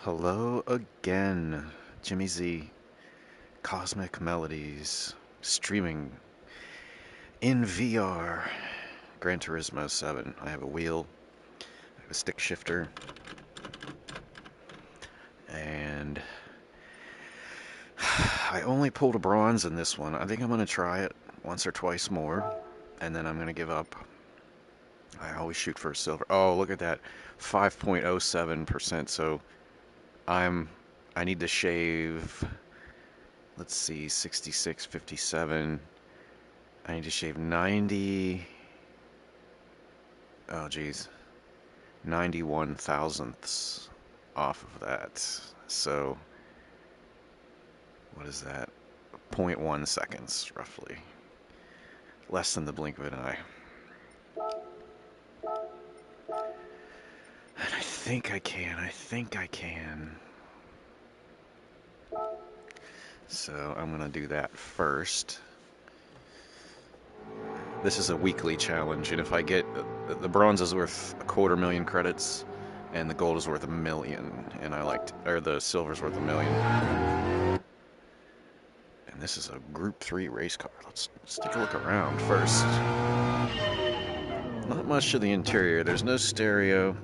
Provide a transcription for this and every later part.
Hello again, Jimmy Z, Cosmic Melodies, streaming in VR, Gran Turismo 7. I have a wheel, I have a stick shifter, and I only pulled a bronze in this one. I think I'm going to try it once or twice more, and then I'm going to give up. I always shoot for a silver. Oh, look at that, 5.07%, so I need to shave. Let's see, 66, 57. I need to shave 90. Oh, geez. 91 thousandths off of that. So, what is that? zero point 0.1 seconds, roughly. Less than the blink of an eye. And I think I can. So, I'm going to do that first. This is a weekly challenge, and if I get the bronze is worth 250,000 credits, and the gold is worth 1,000,000, and or the silver's worth 1,000,000. And this is a Group 3 race car. Let's take a look around first. Not much to the interior. There's no stereo.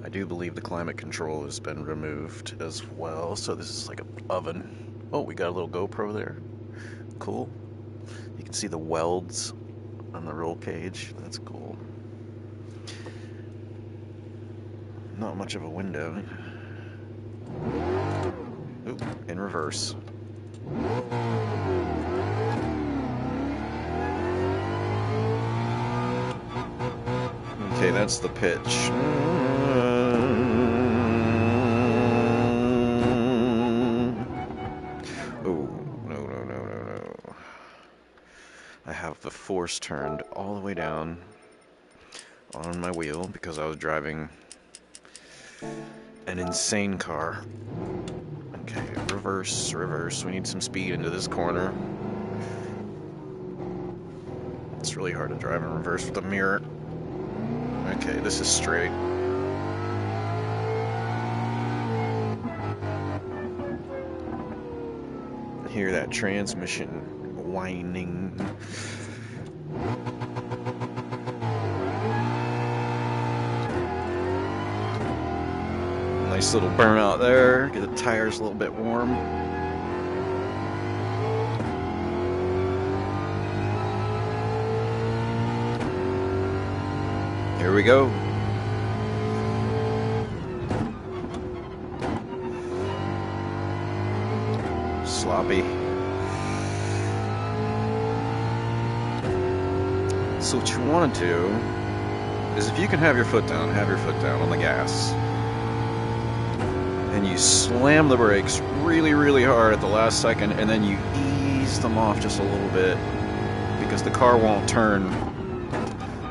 I do believe the climate control has been removed as well, so this is like an oven. Oh, we got a little GoPro there. Cool. You can see the welds on the roll cage. That's cool. Not much of a window. Oop, in reverse. Okay, that's the pitch. Oh, no. I have the force turned all the way down on my wheel because I was driving an insane car. Okay, reverse. We need some speed into this corner. It's really hard to drive in reverse with a mirror. Okay, this is straight. I hear that transmission whining. Nice little burnout there. Get the tires a little bit warm. Here we go. Sloppy. So what you want to do is, if you can have your foot down on the gas. And you slam the brakes really, really hard at the last second, and then you ease them off just a little bit because the car won't turn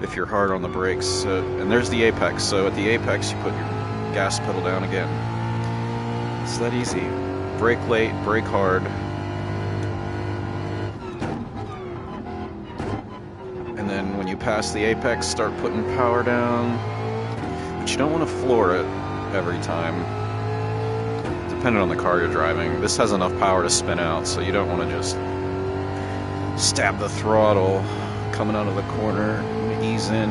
if you're hard on the brakes. And there's the apex. So at the apex, you put your gas pedal down again. It's that easy. Brake late, brake hard. And then when you pass the apex, start putting power down. But you don't want to floor it every time. Depending on the car you're driving. This has enough power to spin out, so you don't want to just stab the throttle coming out of the corner. Ease in.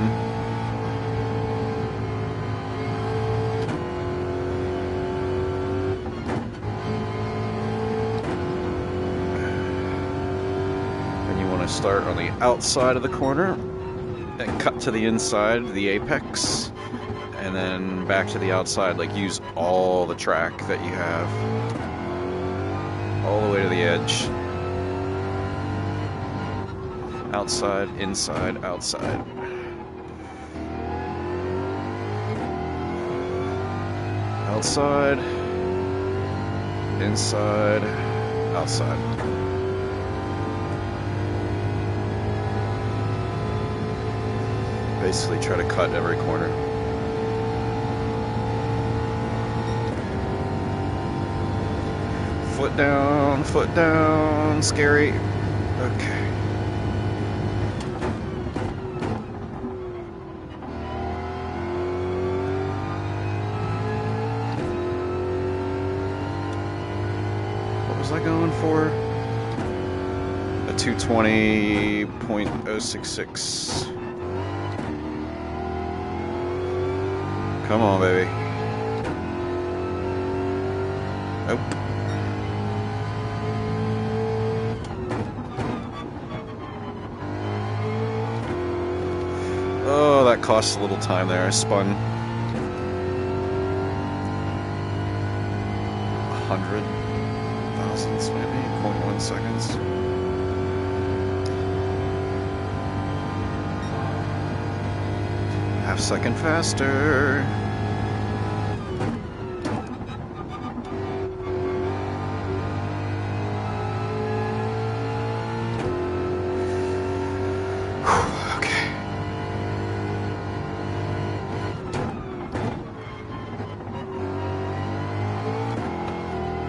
And you want to start on the outside of the corner and cut to the inside, the apex. And then back to the outside, like use all the track that you have. All the way to the edge. Outside, inside, outside. Outside, inside, outside. Basically try to cut every corner. Foot down, scary. Okay. for? A 220.066. Come on, baby. Nope. Oh, that cost a little time there. I spun 100 thousandths, maybe 0.1 seconds. Half second faster.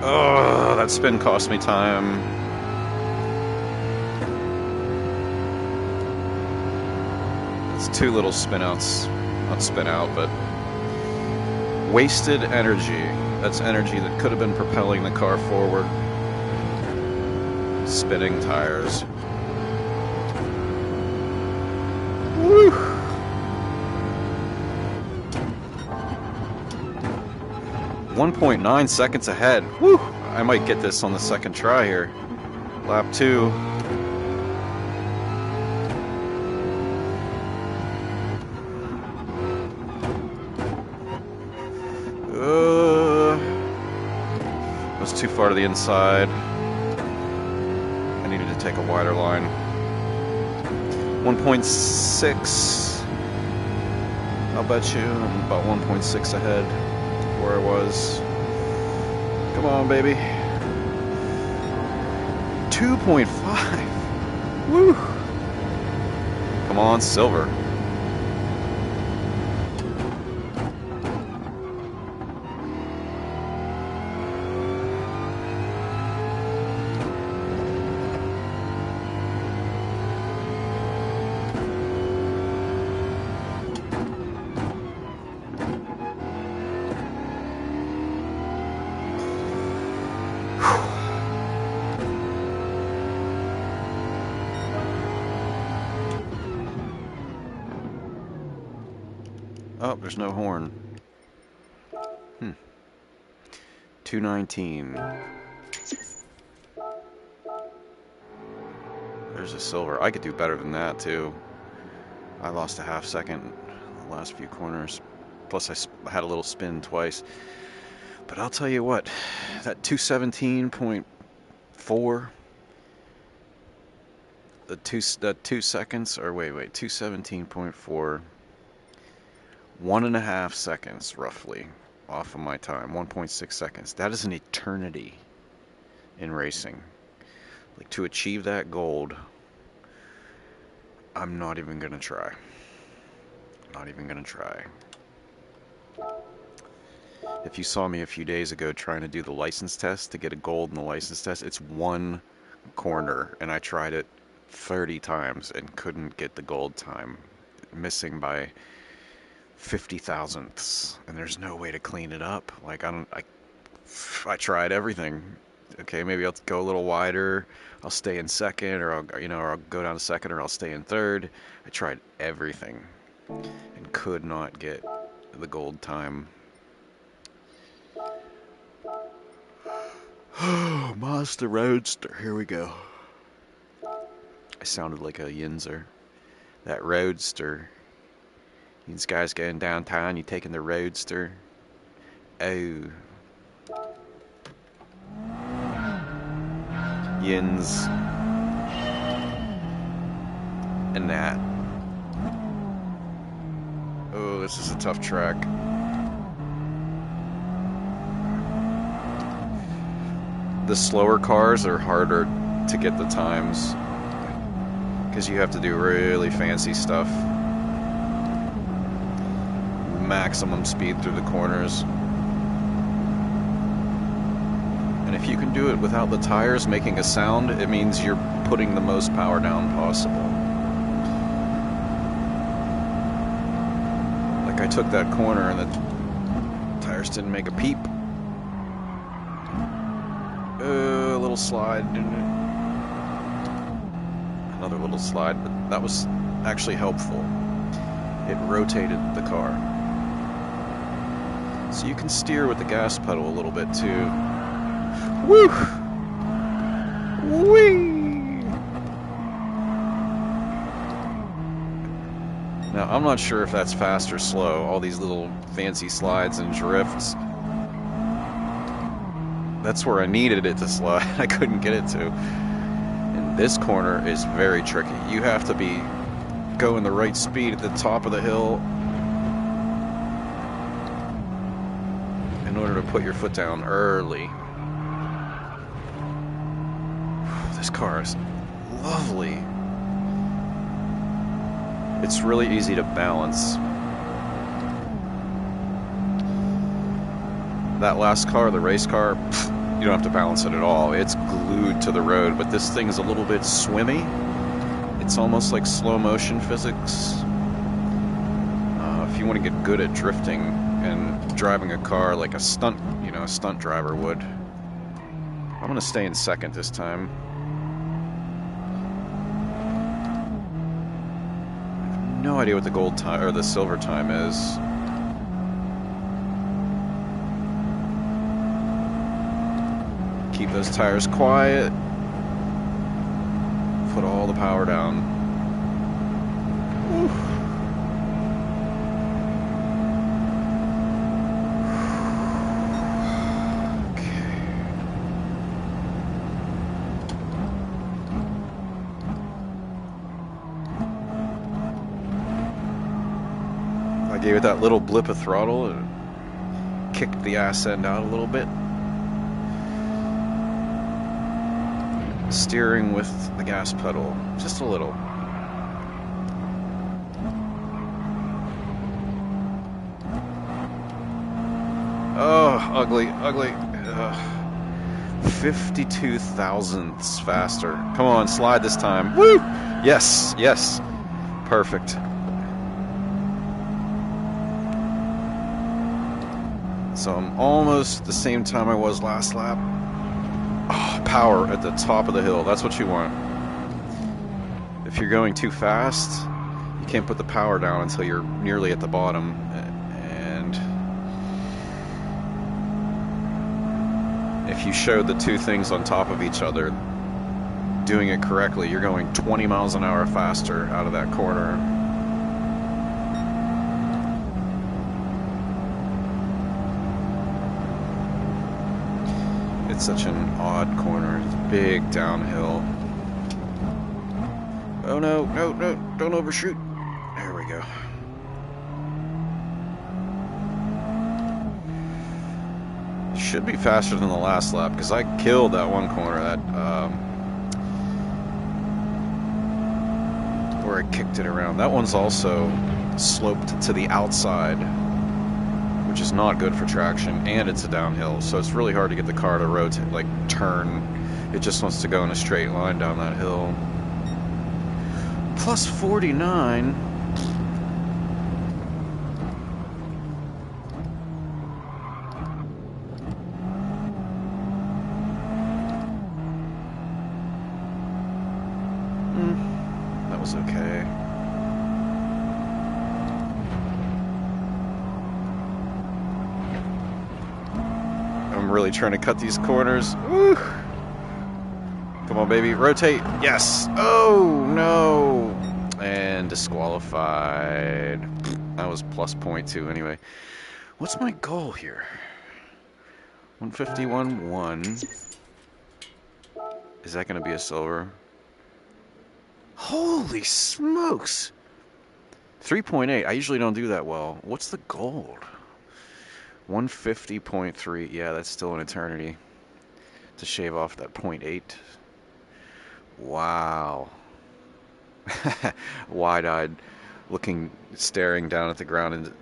Oh, that spin cost me time. It's 2 little spin outs. Not spin out, but wasted energy. That's energy that could have been propelling the car forward. Spinning tires. Woo! 1.9 seconds ahead. Woo! I might get this on the second try here. Lap 2. Was too far to the inside. I needed to take a wider line. 1.6. I'll bet you I'm about 1.6 ahead where I was. Come on, baby. 2.5. Woo! Come on, silver. Oh, there's no horn. 219. There's a silver. I could do better than that, too. I lost a half second the last few corners. Plus, I had a little spin twice. But I'll tell you what, that 217.4, the 2 seconds, or wait, 217.4, 1.5 seconds roughly off of my time, 1.6 seconds. That is an eternity in racing. Like, to achieve that gold, I'm not even gonna try. Not even gonna try. If you saw me a few days ago trying to do the license test to get a gold in the license test, it's 1 corner, and I tried it 30 times and couldn't get the gold time, missing by 50 thousandths, and there's no way to clean it up. Like, I tried everything. Okay, maybe I'll go a little wider, I'll stay in second, or I'll go down to second, or I'll stay in third. I tried everything and could not get the gold time. Oh, Mazda Roadster, here we go. I sounded like a Yinzer. That Roadster. These guys going downtown, you taking the Roadster. Oh. Yins. And that. Oh, this is a tough track. The slower cars are harder to get the times, because you have to do really fancy stuff. Maximum speed through the corners. And if you can do it without the tires making a sound, it means you're putting the most power down possible. Like, I took that corner and the tires didn't make a peep. A little little slide. Another little slide, but that was actually helpful. It rotated the car. So you can steer with the gas pedal a little bit too. Woo! Whee! Now, I'm not sure if that's fast or slow, all these little fancy slides and drifts. That's where I needed it to slide. I couldn't get it to. And this corner is very tricky. You have to be going the right speed at the top of the hill in order to put your foot down early. This car is lovely. It's really easy to balance. That last car, the race car, you don't have to balance it at all. It's glued to the road, but this thing is a little bit swimmy. It's almost like slow motion physics. If you want to get good at drifting and driving a car like a stunt, a stunt driver would. I'm gonna stay in second this time. No idea what the gold time or the silver time is. Keep those tires quiet. Put all the power down. Woo. I gave it that little blip of throttle and kicked the ass end out a little bit. Steering with the gas pedal, just a little. Oh, ugly, ugly. 52 thousandths faster. Come on, slide this time. Woo! Yes, yes. Perfect. So I'm almost the same time I was last lap. Oh, power at the top of the hill. That's what you want. If you're going too fast, you can't put the power down until you're nearly at the bottom. And if you show the two things on top of each other, doing it correctly, you're going 20 miles an hour faster out of that corner. It's such an odd corner. It's big downhill. Oh no, no, no, don't overshoot. There we go. Should be faster than the last lap because I killed that one corner, where I kicked it around. That one's also sloped to the outside, which is not good for traction, and it's a downhill, so it's really hard to get the car to rotate, like turn. It just wants to go in a straight line down that hill. Plus 49. That was okay. I'm really trying to cut these corners. Woo! Come on, baby, rotate. Yes. Oh no! And disqualified. That was plus 0.2 anyway. What's my goal here? 151.1. Is that going to be a silver? Holy smokes! 3.8. I usually don't do that well. What's the gold? 150.3. Yeah, that's still an eternity to shave off that 0.8. Wow. Wide-eyed, staring down at the ground, and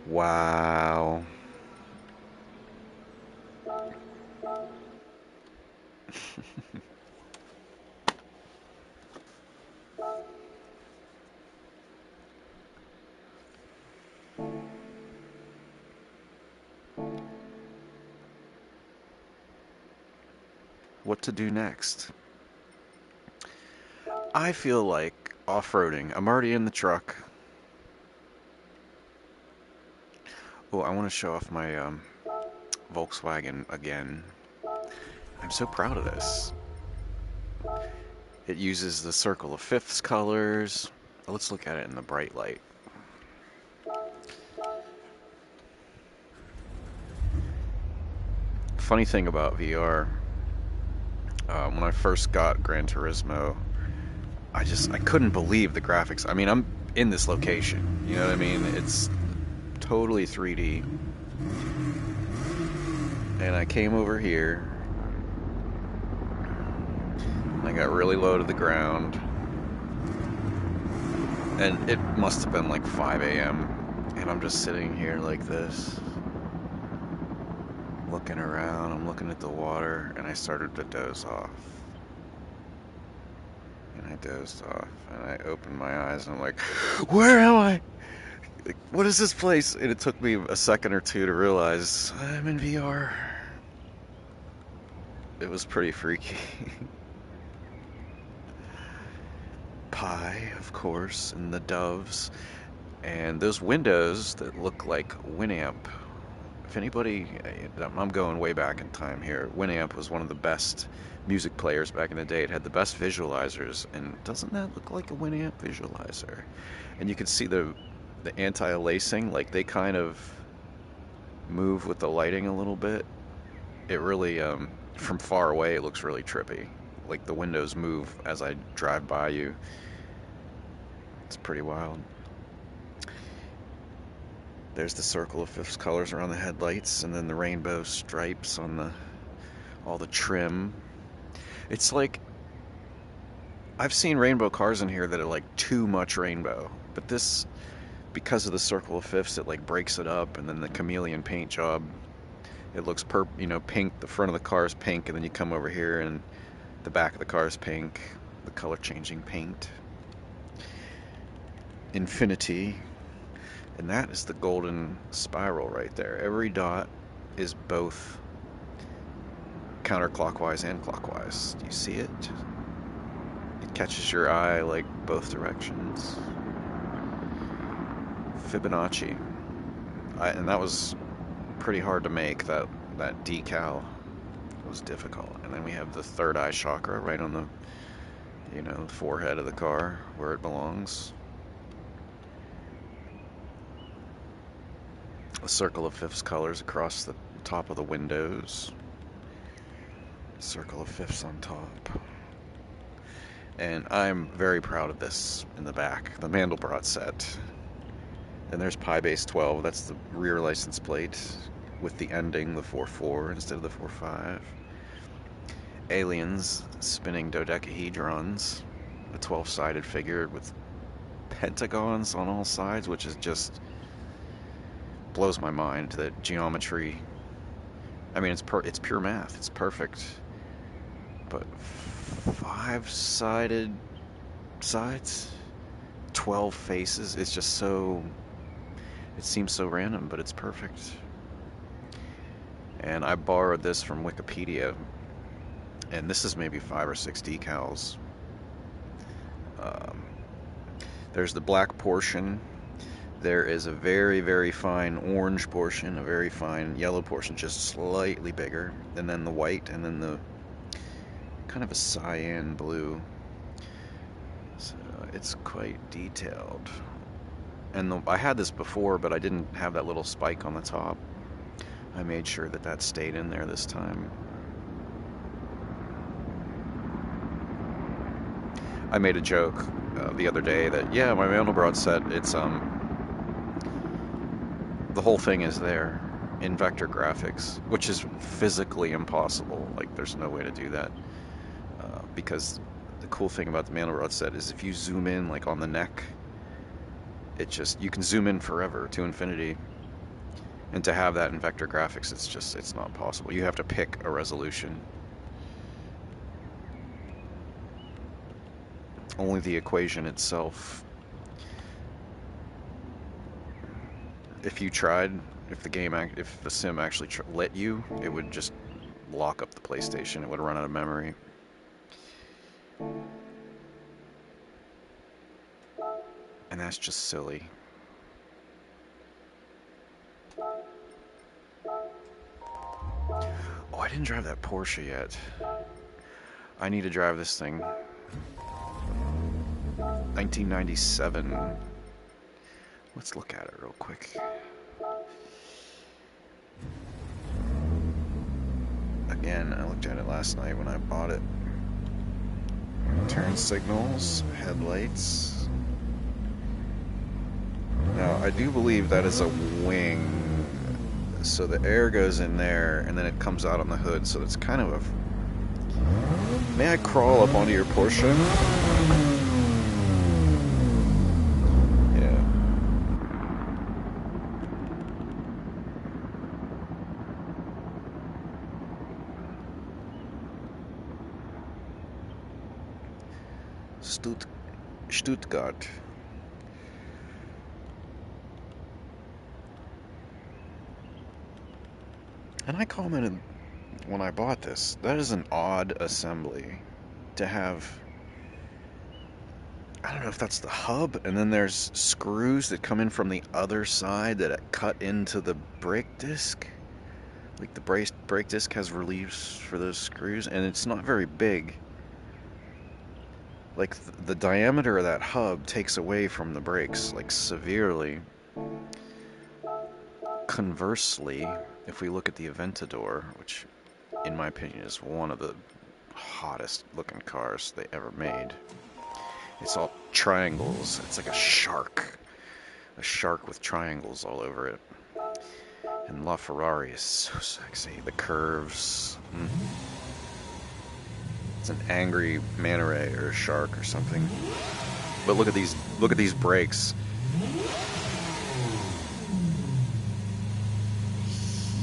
wow. what to do next. I feel like off-roading. I'm already in the truck. Oh, I want to show off my Volkswagen again. I'm so proud of this. It uses the circle of fifths colors. Let's look at it in the bright light. Funny thing about VR, when I first got Gran Turismo, I couldn't believe the graphics. I mean, I'm in this location, you know what I mean? It's totally 3D. And I came over here, and I got really low to the ground, and it must have been like 5 a.m. And I'm just sitting here like this, looking around. I'm looking at the water, and I started to doze off. And I dozed off, and I opened my eyes, and I'm like, where am I? Like, what is this place? And it took me a second or two to realize I'm in VR. It was pretty freaky. Pie, of course, and the doves, and those windows that look like Winamp. If anybody, I'm going way back in time here. Winamp was one of the best music players back in the day. It had the best visualizers, and doesn't that look like a Winamp visualizer? And you can see the anti-lacing, like they kind of move with the lighting a little bit. It really, from far away, it looks really trippy. Like the windows move as I drive by you. It's pretty wild. There's the circle of fifth colors around the headlights, and then the rainbow stripes on all the trim. It's like, I've seen rainbow cars in here that are like too much rainbow, but this, because of the circle of fifths, it like breaks it up, and then the chameleon paint job, it looks pink. The front of the car is pink, and then you come over here, and the back of the car is pink. The color changing paint. Infinity. And that is the golden spiral right there. Every dot is both counterclockwise and clockwise. Do you see it? It catches your eye like both directions. Fibonacci. And that was pretty hard to make, that decal. It was difficult. And then we have the third eye chakra right on the forehead of the car where it belongs. A circle of fifths colors across the top of the windows. Circle of fifths on top. And I'm very proud of this in the back, the Mandelbrot set. And there's Pi Base 12, that's the rear license plate with the ending, the 4-4 instead of the 4-5. Aliens spinning dodecahedrons, a 12-sided figure with pentagons on all sides, which is just blows my mind. That geometry, I mean, it's pure math, it's perfect, but 5-sided sides, 12 faces, it's just so, it seems so random, but it's perfect. And I borrowed this from Wikipedia, and this is maybe 5 or 6 decals. There's the black portion. There is a very, very fine orange portion, a very fine yellow portion, just slightly bigger, and then the white, and then the kind of a cyan blue. So it's quite detailed. And I had this before, but I didn't have that little spike on the top. I made sure that stayed in there this time. I made a joke the other day that, yeah, my Mandelbrot set, it's the whole thing is there in vector graphics, which is physically impossible. Like, there's no way to do that, because the cool thing about the Mandelbrot set is if you zoom in, like on the neck, you can zoom in forever to infinity. And to have that in vector graphics, it's not possible. You have to pick a resolution. Only the equation itself. If the sim actually let you, it would just lock up the PlayStation. It would run out of memory. And that's just silly. Oh, I didn't drive that Porsche yet. I need to drive this thing. 1997. Let's look at it real quick. Again, I looked at it last night when I bought it. Turn signals, headlights. Now, I do believe that is a wing. So the air goes in there and then it comes out on the hood. So it's kind of a... May I crawl up onto your Porsche? Yeah. Stuttgart. And I commented when I bought this, that is an odd assembly to have. I don't know if that's the hub, and then there's screws that come in from the other side that cut into the brake disc. Like the brake disc has reliefs for those screws, and it's not very big. Like the diameter of that hub takes away from the brakes, like severely. Conversely, if we look at the Aventador, which in my opinion is one of the hottest looking cars they ever made, it's all triangles. It's like a shark with triangles all over it. And LaFerrari is so sexy. The curves. It's an angry manta ray or a shark or something. But look at these brakes.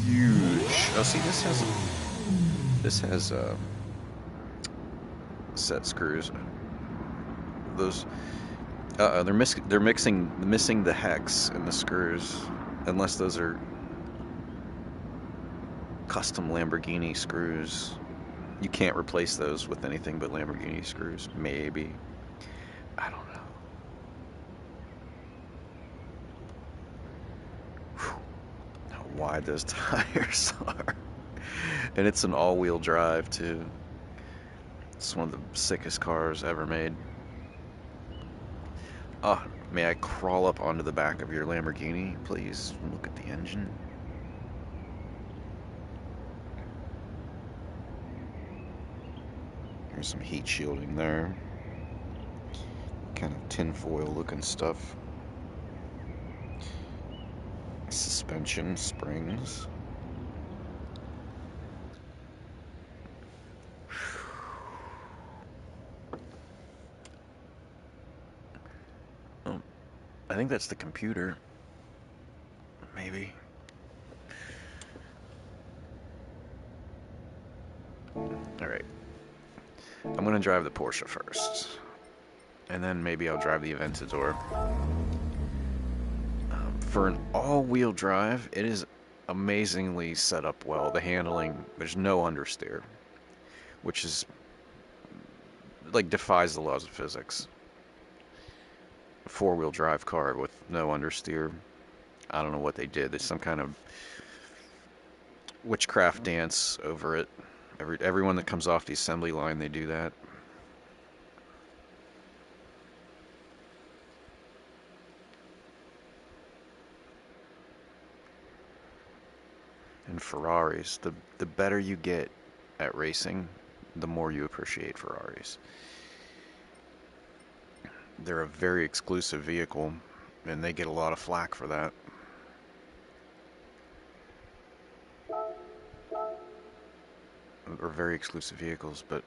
Huge. Oh, see, this has set screws. Those they're missing the hex and the screws, unless those are custom Lamborghini screws. You can't replace those with anything but Lamborghini screws. Maybe. I don't know. Whew. How wide those tires are. And it's an all-wheel drive, too. It's one of the sickest cars ever made. May I crawl up onto the back of your Lamborghini, please? Look at the engine. There's some heat shielding there. Kind of tinfoil looking stuff. Suspension springs. Oh, I think that's the computer. Maybe. Alright. I'm going to drive the Porsche first. And then maybe I'll drive the Aventador. For an all-wheel drive, it is amazingly set up well. The handling, there's no understeer. Which is, like, defies the laws of physics. A four-wheel drive car with no understeer. I don't know what they did. There's some kind of witchcraft dance over it. Everyone that comes off the assembly line, they do that. And Ferraris, the better you get at racing, the more you appreciate Ferraris. They're a very exclusive vehicle, and they get a lot of flack for that. They're very exclusive vehicles, but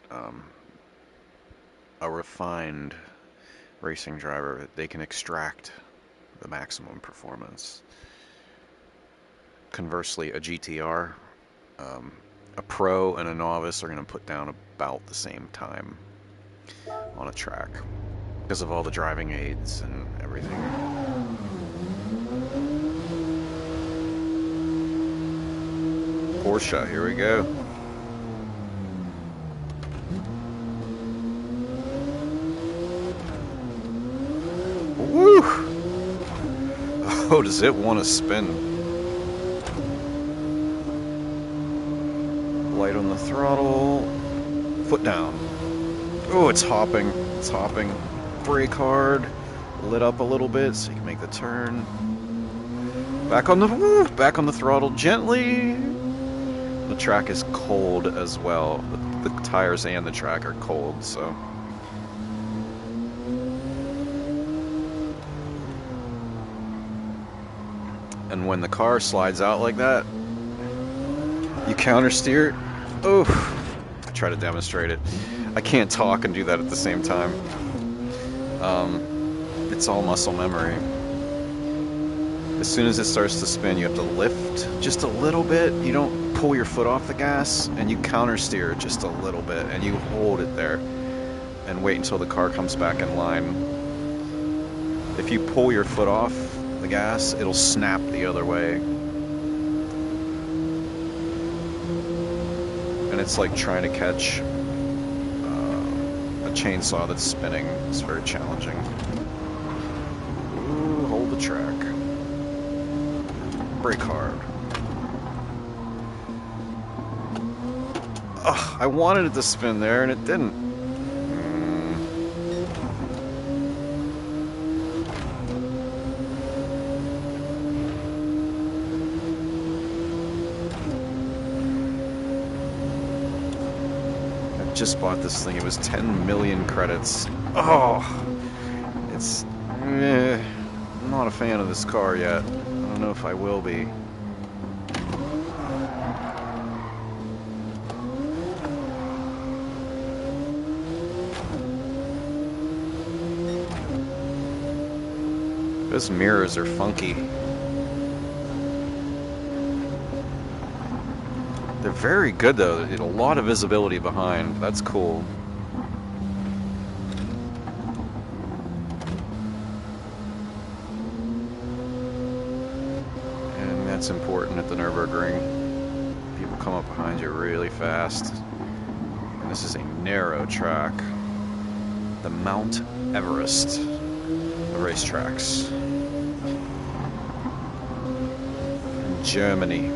a refined racing driver, they can extract the maximum performance. Conversely, a GTR, a pro and a novice are going to put down about the same time on a track because of all the driving aids and everything. Porsche, here we go. Woo! Oh, does it want to spin? Light on the throttle. Foot down. Oh, it's hopping. It's hopping. Brake hard. Lit up a little bit so you can make the turn. Back on the throttle gently. The track is cold as well. The tires and the track are cold, so. And when the car slides out like that, you counter steer. Oh, I try to demonstrate it. I can't talk and do that at the same time. It's all muscle memory. As soon as it starts to spin, you have to lift just a little bit. You don't pull your foot off the gas, and you counter steer just a little bit, and you hold it there and wait until the car comes back in line. If you pull your foot off the gas, it'll snap the other way. And it's like trying to catch a chainsaw that's spinning. It's very challenging. Ooh, hold the track. Brake hard. Ugh, I wanted it to spin there and it didn't. I just bought this thing. It was 10 million credits. Oh, it's. I'm not a fan of this car yet. I don't know if I will be. Those mirrors are funky. They're very good though. A lot of visibility behind. That's cool. And that's important at the Nürburgring. People come up behind you really fast. And this is a narrow track. The Mount Everest of racetracks. In Germany.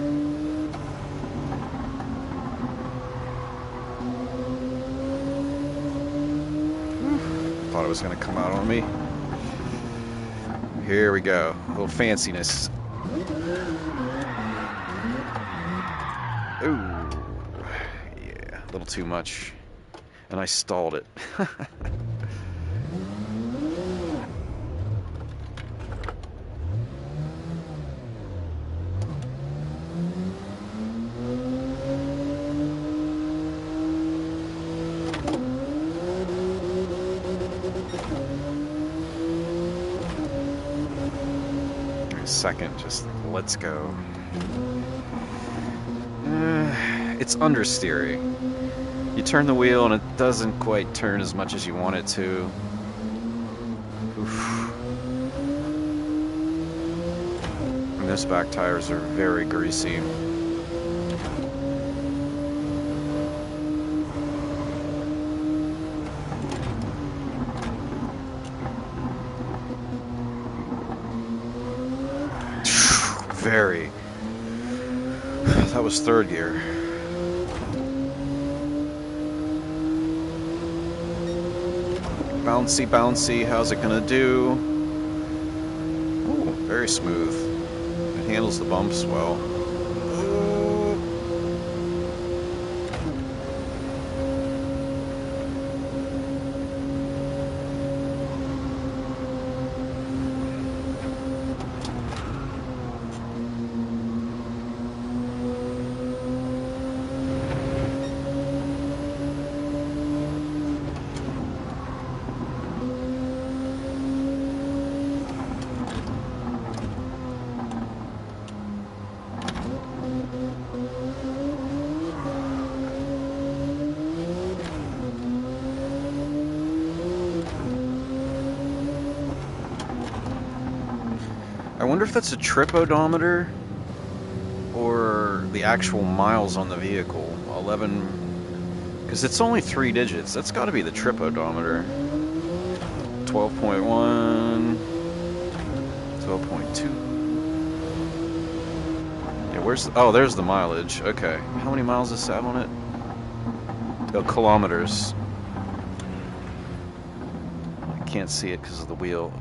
Thought it was going to come out on me. Here we go. A little fanciness. Ooh. Yeah, a little too much. And I stalled it. Second, just let's go. It's understeery. You turn the wheel and it doesn't quite turn as much as you want it to. Oof. And those back tires are very greasy. Very. That was third gear. Bouncy, bouncy. How's it gonna do? Ooh, very smooth. It handles the bumps well. I wonder if that's a trip odometer or the actual miles on the vehicle. 11, because it's only 3 digits. That's got to be the trip odometer. 12.1, 12.2. Yeah, where's, oh, there's the mileage. Okay. How many miles does it have on it? Oh, kilometers. I can't see it because of the wheel.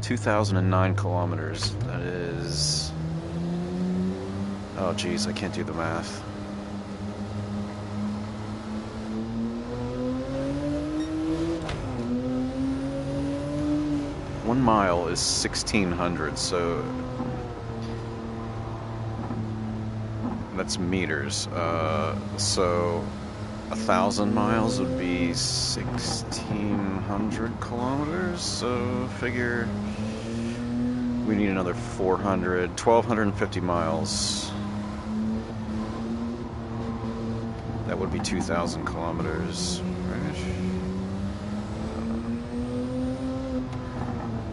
2009 kilometers. That is... Oh, geez, I can't do the math. One mile is 1,600, so that's meters. So 1,000 miles would be 1,600 kilometers. So figure we need another 400, 1,250 miles. That would be 2,000 kilometers.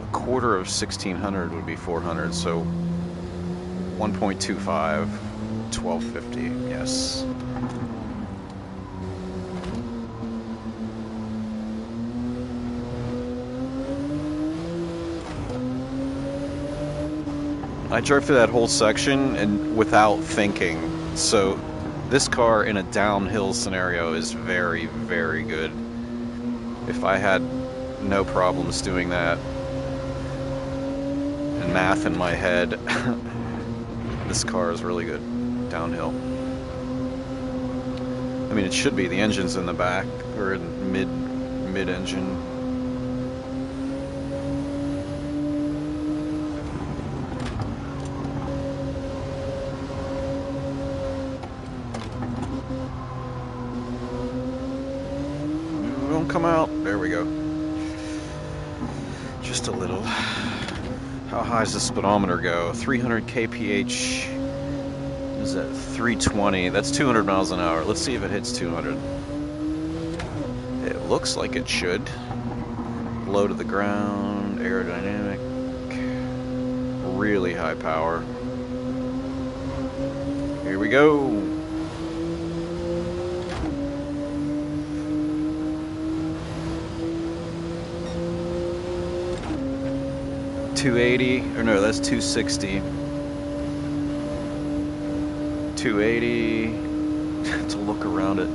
A quarter of 1,600 would be 400, so 1.25, 1,250, yes. I drove through that whole section and without thinking, so this car in a downhill scenario is very, very good. If I had no problems doing that and math in my head, this car is really good downhill. I mean, it should be. The engine's in the back, or in mid-engine. Don't come out. There we go. Just a little. How high does the speedometer go? 300 kph. Is that 320? That's 200 miles an hour. Let's see if it hits 200. It looks like it should. Low to the ground, aerodynamic, really high power. Here we go. $280, or no, that's 260. 280 to look around it.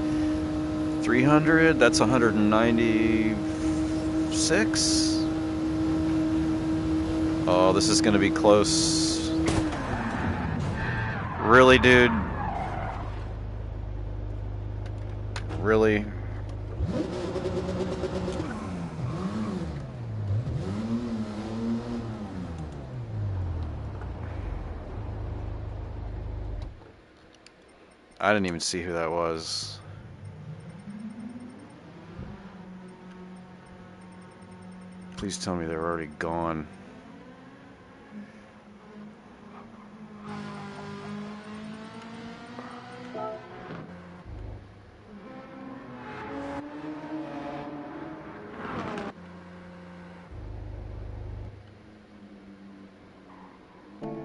300, that's 196. Oh, this is gonna be close. Really, dude? Really? I didn't even see who that was. Please tell me they're already gone.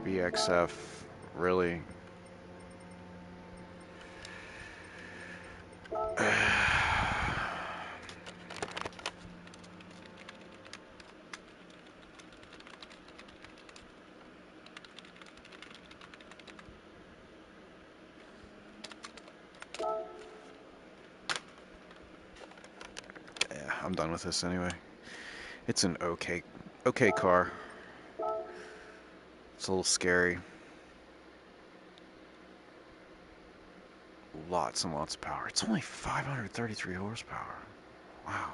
BXF, really? I'm done with this anyway. It's an okay car. It's a little scary. Lots and lots of power. It's only 533 horsepower. Wow.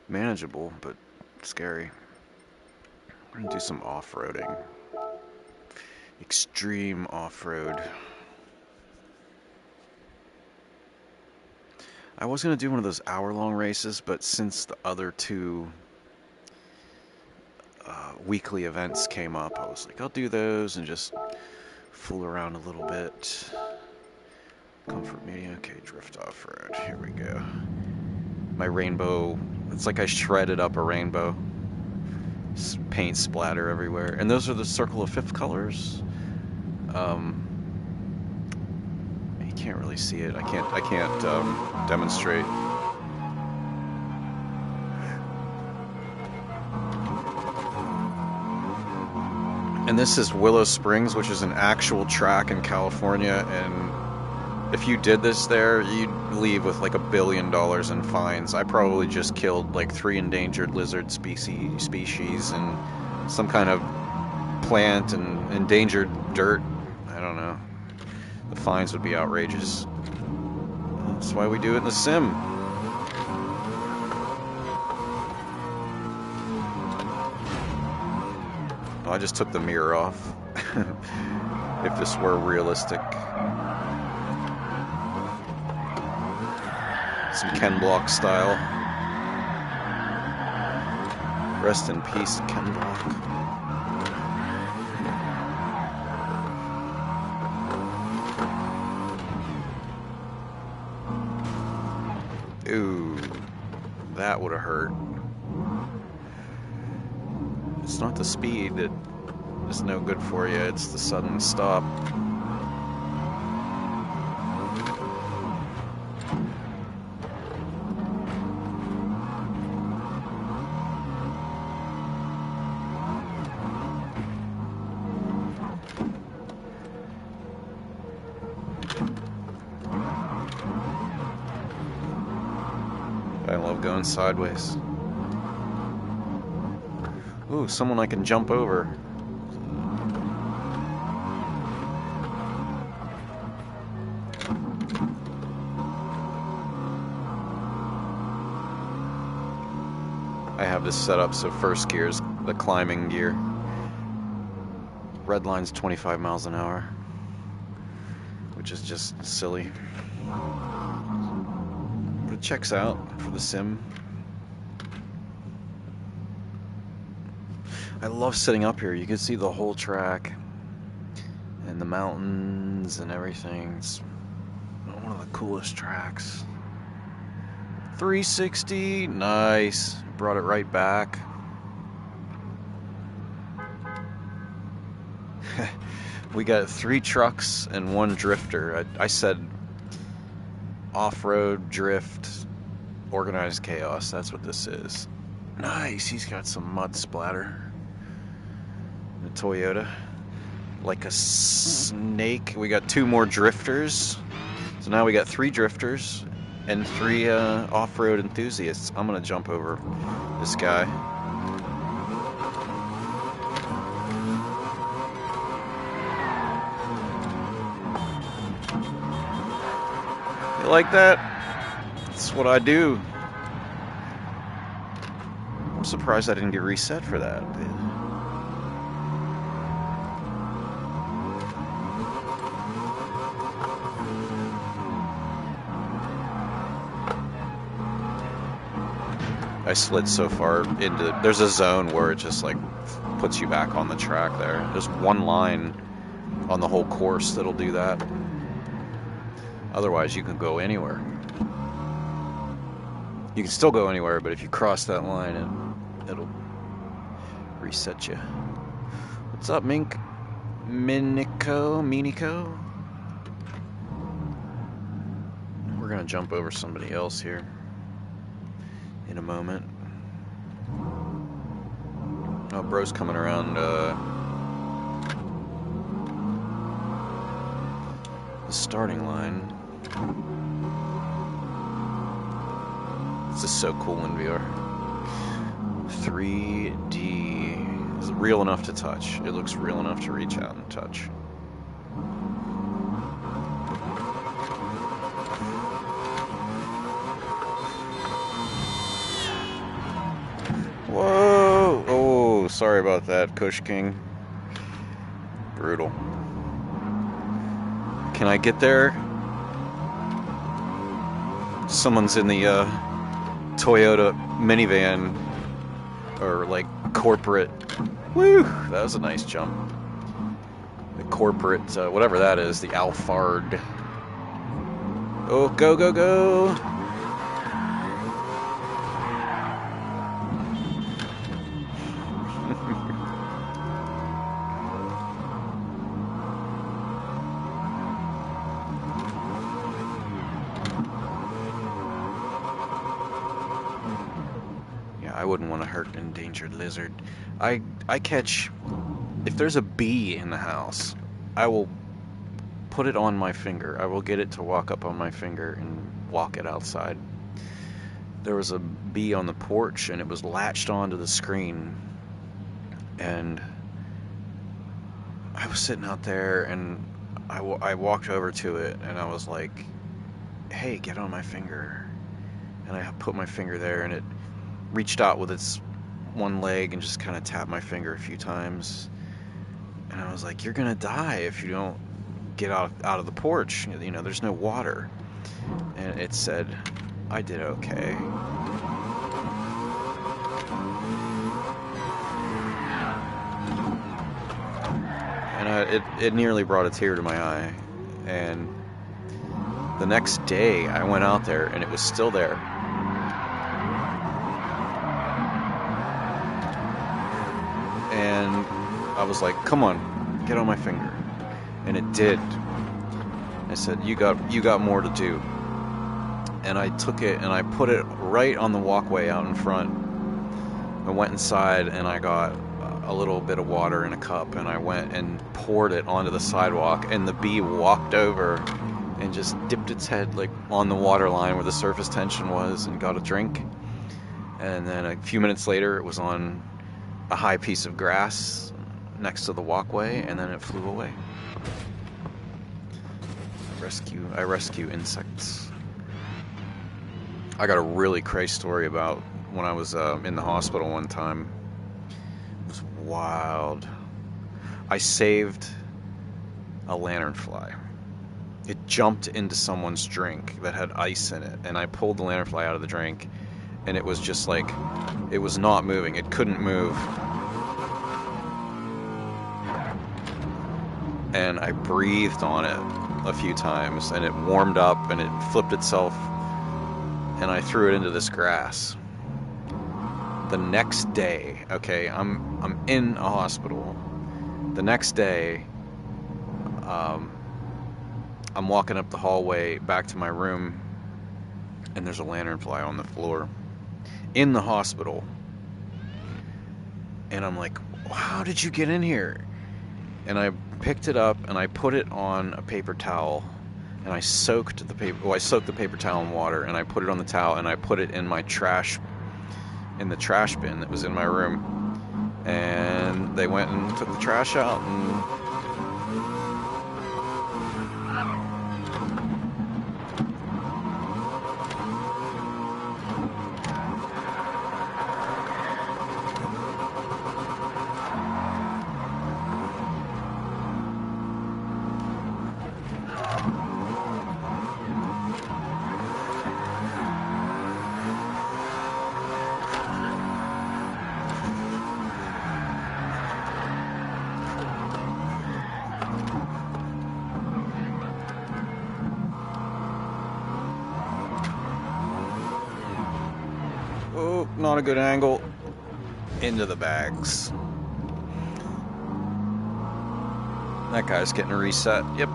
Manageable, but scary. We're gonna do some off-roading. Extreme off-road. I was going to do one of those hour-long races, but since the other two weekly events came up, I was like, I'll do those and just fool around a little bit. Comfort medium, okay, drift off-road, here we go. My rainbow, it's like I shredded up a rainbow. Paint splatter everywhere. And those are the circle of fifth colors. You can't really see it. I can't demonstrate. And this is Willow Springs, which is an actual track in California, and if you did this there, you'd leave with like $1 billion in fines. I probably just killed like 3 endangered lizard species and some kind of plant and endangered dirt. I don't know. The fines would be outrageous. That's why we do it in the sim. I just took the mirror off. If this were realistic. Some Ken Block style. Rest in peace, Ken Block. Ooh, that would have hurt. It's not the speed that is no good for you, it's the sudden stop. I love going sideways. Ooh, someone I can jump over. I have this set up so first gear is the climbing gear. Red line's 25 miles an hour, which is just silly. But it checks out for the sim. I love sitting up here. You can see the whole track and the mountains and everything. It's one of the coolest tracks. 360, nice. Brought it right back. We got 3 trucks and 1 drifter. I said off-road, drift, organized chaos. That's what this is. Nice, he's got some mud splatter. The Toyota. Like a snake. We got 2 more drifters. So now we got 3 drifters and 3 off-road enthusiasts. I'm gonna jump over this guy. You like that? That's what I do. I'm surprised I didn't get reset for that. I slid so far into, there's a zone where it just like puts you back on the track there. There's 1 line on the whole course that'll do that. Otherwise you can go anywhere. You can still go anywhere, but if you cross that line, it'll reset you. What's up, Mink? Minico? We're gonna jump over somebody else here in a moment. Oh, bro's coming around the starting line. This is so cool in VR. 3D is real enough to touch. It looks real enough to reach out and touch. Whoa! Oh, sorry about that, Kush King. Brutal. Can I get there? Someone's in the Toyota minivan, or like corporate. Woo! That was a nice jump. The corporate, whatever that is, the Alphard. Oh, go, go, go! I wouldn't want to hurt an endangered lizard. I catch if there's a bee in the house, I will put it on my finger. I will get it to walk up on my finger and walk it outside. There was a bee on the porch, and it was latched onto the screen, and I was sitting out there, and I walked over to it, and I was like, hey, get on my finger. And I put my finger there, and it reached out with its one leg and just kind of tapped my finger a few times. And I was like, you're gonna die if you don't get out of the porch. You know, there's no water. And it said, I did okay. And it nearly brought a tear to my eye. And the next day I went out there, and it was still there. And I was like, come on, get on my finger. And it did. I said, you got more to do. And I took it and I put it right on the walkway out in front. I went inside and I got a little bit of water in a cup, and I went and poured it onto the sidewalk, and the bee walked over and just dipped its head like on the water line where the surface tension was and got a drink. And then a few minutes later it was on a high piece of grass next to the walkway, and then it flew away. I rescue insects. I got a really crazy story about when I was in the hospital one time. It was wild. I saved a lanternfly. It jumped into someone's drink that had ice in it, and I pulled the lanternfly out of the drink, and it was just like, it was not moving. It couldn't move. And I breathed on it a few times, and it warmed up, and it flipped itself, and I threw it into this grass. The next day, okay, I'm in a hospital. The next day, I'm walking up the hallway back to my room, and there's a lanternfly on the floor in the hospital. And I'm like, how did you get in here? And I picked it up and I put it on a paper towel, and I soaked the paper towel in water, and I put it on the towel, and I put it in my trash, in the trash bin that was in my room. And they went and took the trash out, and oh, not a good angle. Into the bags. That guy's getting a reset. Yep.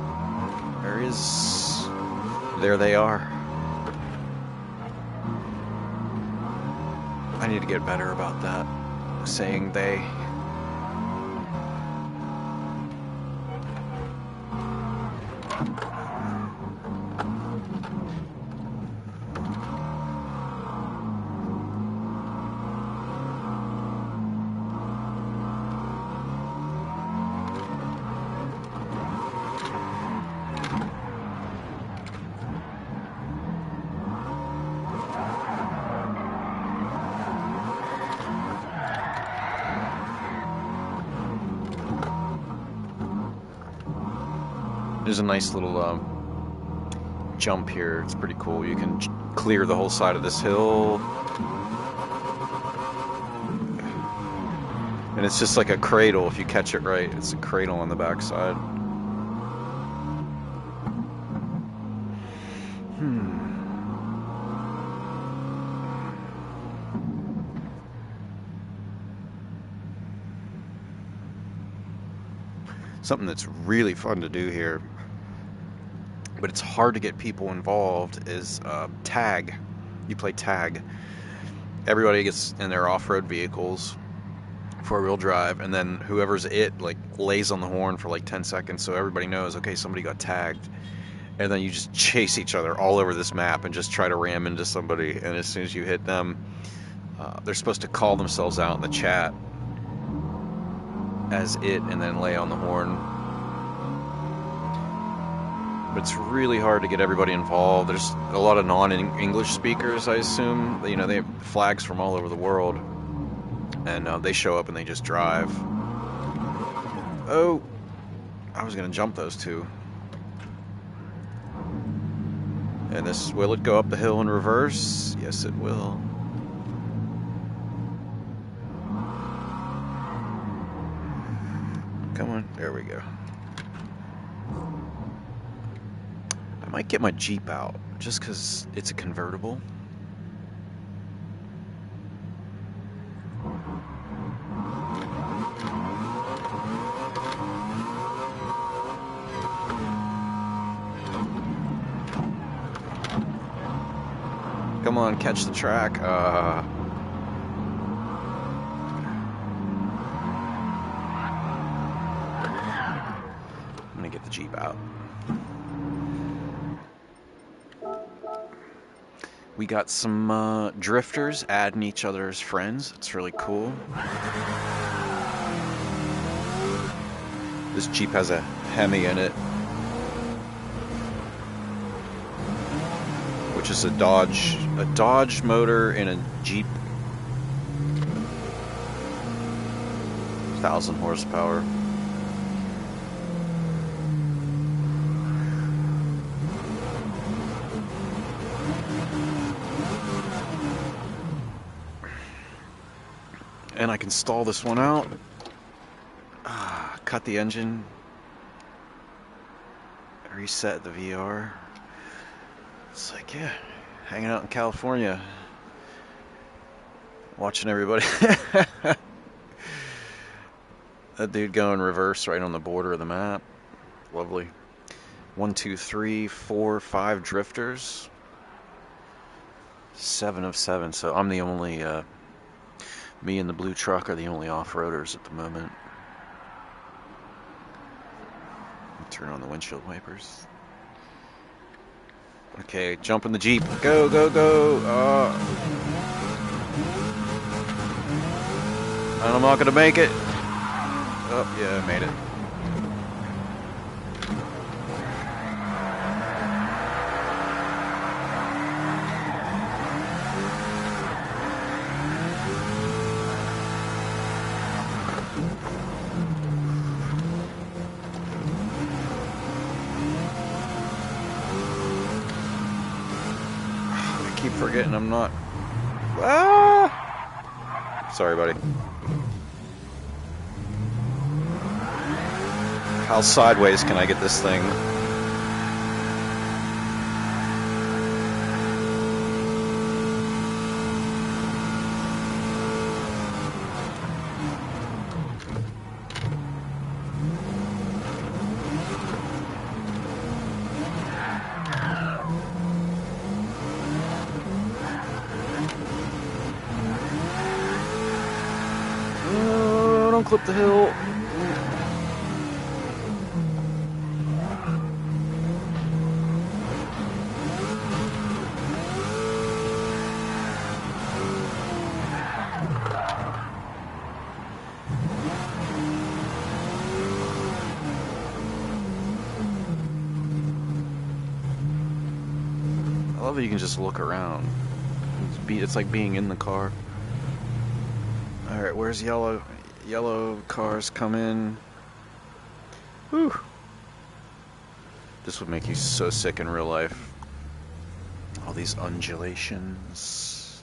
There is. There they are. I need to get better about that. Saying they. There's a nice little jump here. It's pretty cool. You can clear the whole side of this hill. And it's just like a cradle if you catch it right. It's a cradle on the backside. Something that's really fun to do here, but it's hard to get people involved, is tag. You play tag. Everybody gets in their off-road vehicles, four-wheel drive, and then whoever's it like lays on the horn for like 10 seconds so everybody knows, okay, somebody got tagged. And then you just chase each other all over this map and just try to ram into somebody. And as soon as you hit them, they're supposed to call themselves out in the chat as it and then lay on the horn. But it's really hard to get everybody involved. There's a lot of non-English speakers, I assume. You know, they have flags from all over the world. And they show up and they just drive. Oh, I was going to jump those two. And this, will it go up the hill in reverse? Yes, it will. Come on, there we go. I might get my Jeep out, just because it's a convertible. Come on, catch the track. I'm gonna get the Jeep out. We got some drifters adding each other as friends. It's really cool. This Jeep has a Hemi in it, which is a Dodge motor in a Jeep. 1,000 horsepower. And I can stall this one out. Cut the engine. Reset the VR. It's like, yeah, hanging out in California, watching everybody. That dude going reverse right on the border of the map. Lovely. 1, 2, 3, 4, 5 drifters. 7 of 7. So I'm the only, me and the blue truck are the only off-roaders at the moment. Turn on the windshield wipers. Okay, jump in the Jeep. Go, go, go. And I'm not going to make it. Oh, yeah, I made it. I keep forgetting I'm not. Ah! Sorry, buddy. How sideways can I get this thing? Oh, don't clip the hill. I love that you can just look around. It's like being in the car. Alright, where's yellow? Yellow cars come in. Whew. This would make you so sick in real life. All these undulations.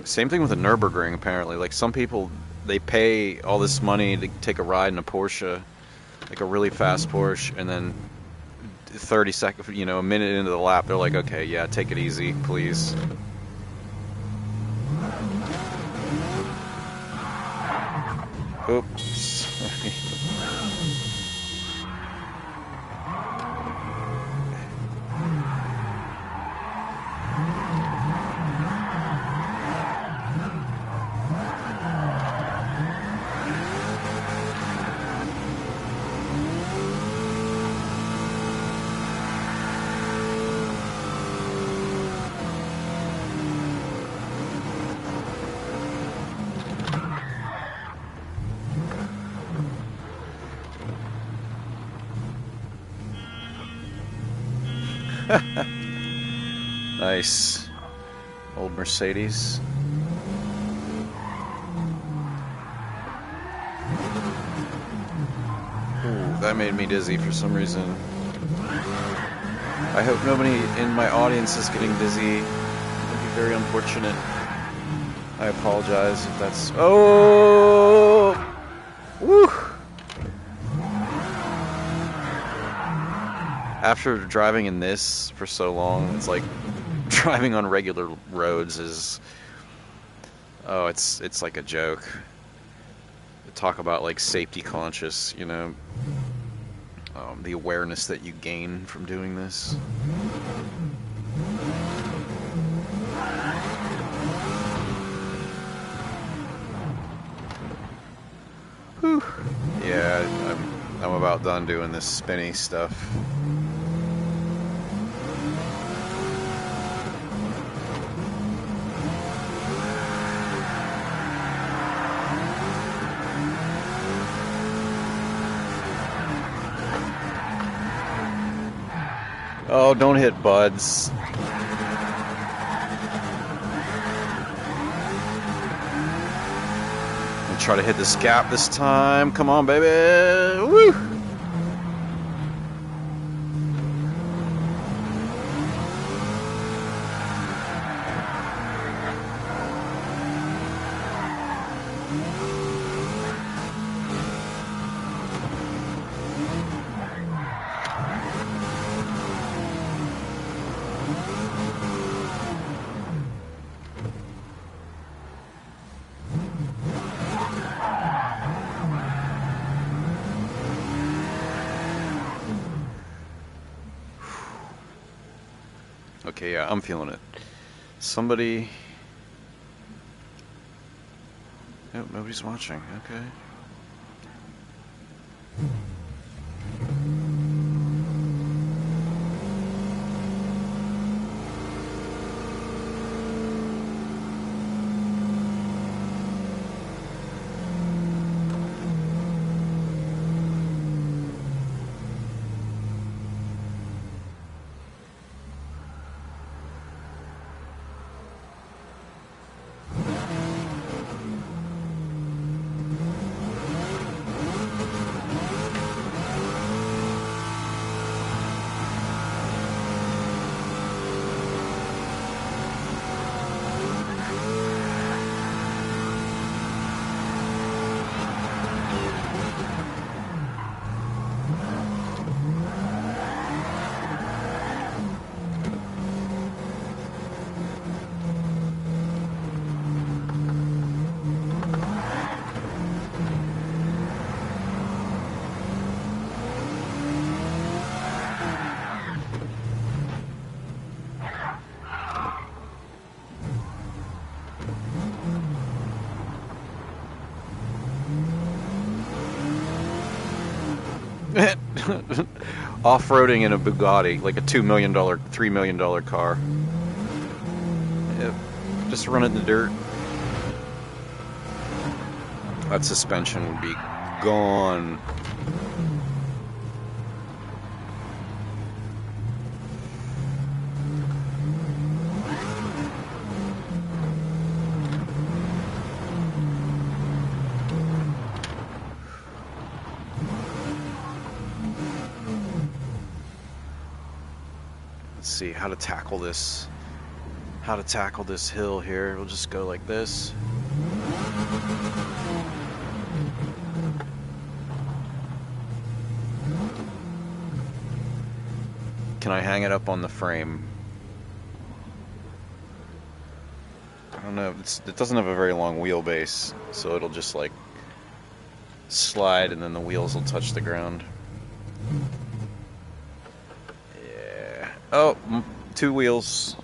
Same thing with the Nürburgring, apparently. Like, some people, they pay all this money to take a ride in a Porsche, like a really fast Porsche, and then 30 seconds, you know, a minute into the lap, they're like, okay, yeah, take it easy, please. Oops. Nice. Old Mercedes. Ooh, that made me dizzy for some reason. I hope nobody in my audience is getting dizzy. That'd be very unfortunate. I apologize if that's... Oh! Woo! After driving in this for so long, it's like driving on regular roads is... Oh, it's like a joke. Talk about like safety conscious, you know, the awareness that you gain from doing this. Whew. Yeah, I'm about done doing this spinny stuff. Oh, don't hit buds. I'm try to hit this gap this time. Come on, baby. Woo! Okay, yeah, I'm feeling it. Somebody... Nope, nobody's watching. Okay. Off-roading in a Bugatti, like a $2 million, $3 million car. Yep. Just run in the dirt. That suspension would be gone. Let's see how to tackle this. How to tackle this hill here. We'll just go like this. Can I hang it up on the frame? I don't know. It doesn't have a very long wheelbase, so it'll just like slide and then the wheels will touch the ground. Yeah. Oh, 2 wheels.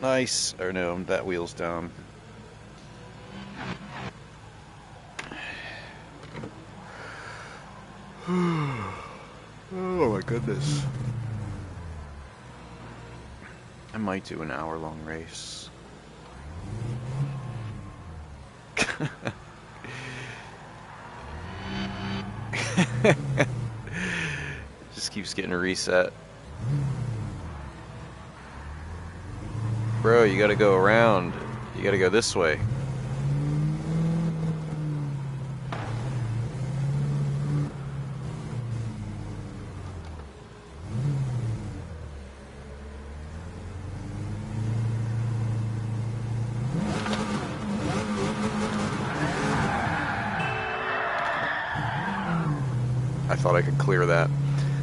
Nice. Or no, that wheel's down. Oh my goodness. I might do an hour-long race. Just keeps getting a reset. Bro, you gotta go around. You gotta go this way. I thought I could clear that.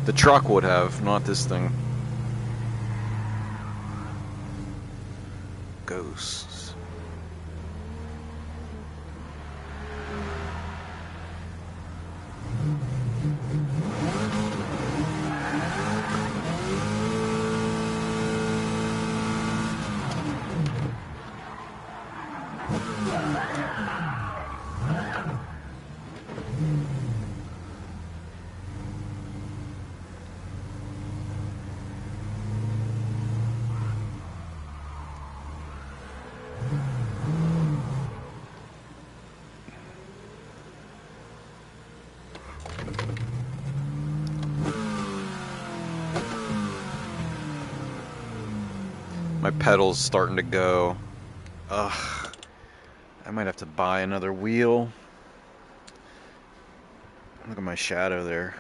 The truck would have, not this thing. Ghosts. My pedal's starting to go. Ugh. I might have to buy another wheel. Look at my shadow there.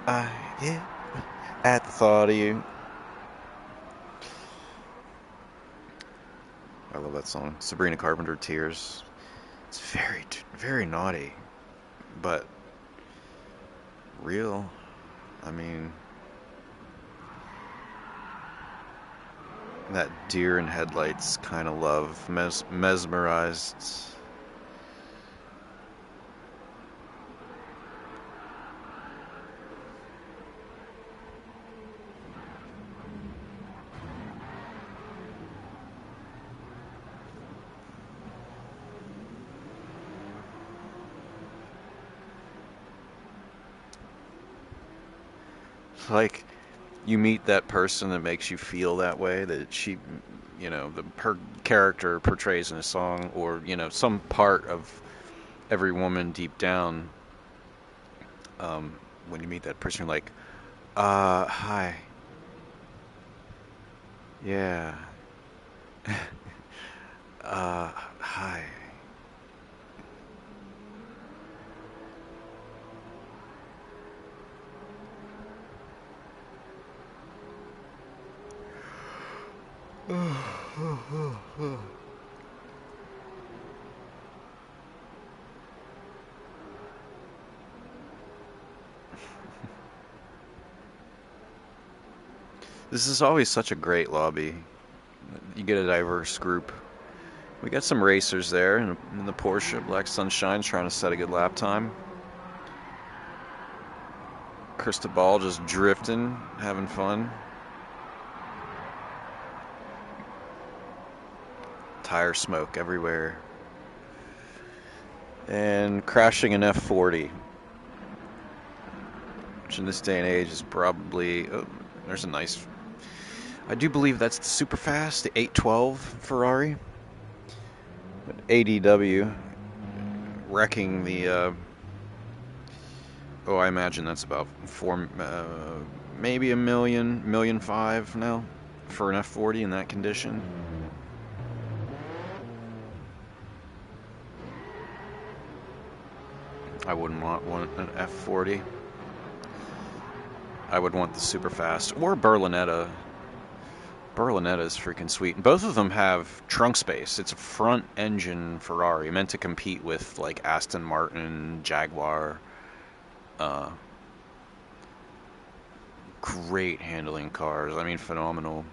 I hit at the thought of you. I love that song. Sabrina Carpenter, Tears. It's very, very naughty, but real. I mean, that deer in headlights kind of love, mesmerized. Like, you meet that person that makes you feel that way, that she, you know, her character portrays in a song, or, you know, some part of every woman deep down. When you meet that person, you're like, hi. Yeah. Hi. This is always such a great lobby. You get a diverse group. We got some racers there in the Porsche. Black Sunshine trying to set a good lap time. Cristobal just drifting, having fun. Tire smoke everywhere. And crashing an F40. Which in this day and age is probably... Oh, there's a nice... I do believe that's the super fast, the 812 Ferrari. But ADW wrecking the... oh, I imagine that's about maybe a million, 1,500,000 now for an F40 in that condition. I wouldn't want an F40. I would want the super fast or Berlinetta. Berlinetta is freaking sweet. Both of them have trunk space. It's a front engine Ferrari meant to compete with like Aston Martin, Jaguar. Great handling cars. I mean, phenomenal.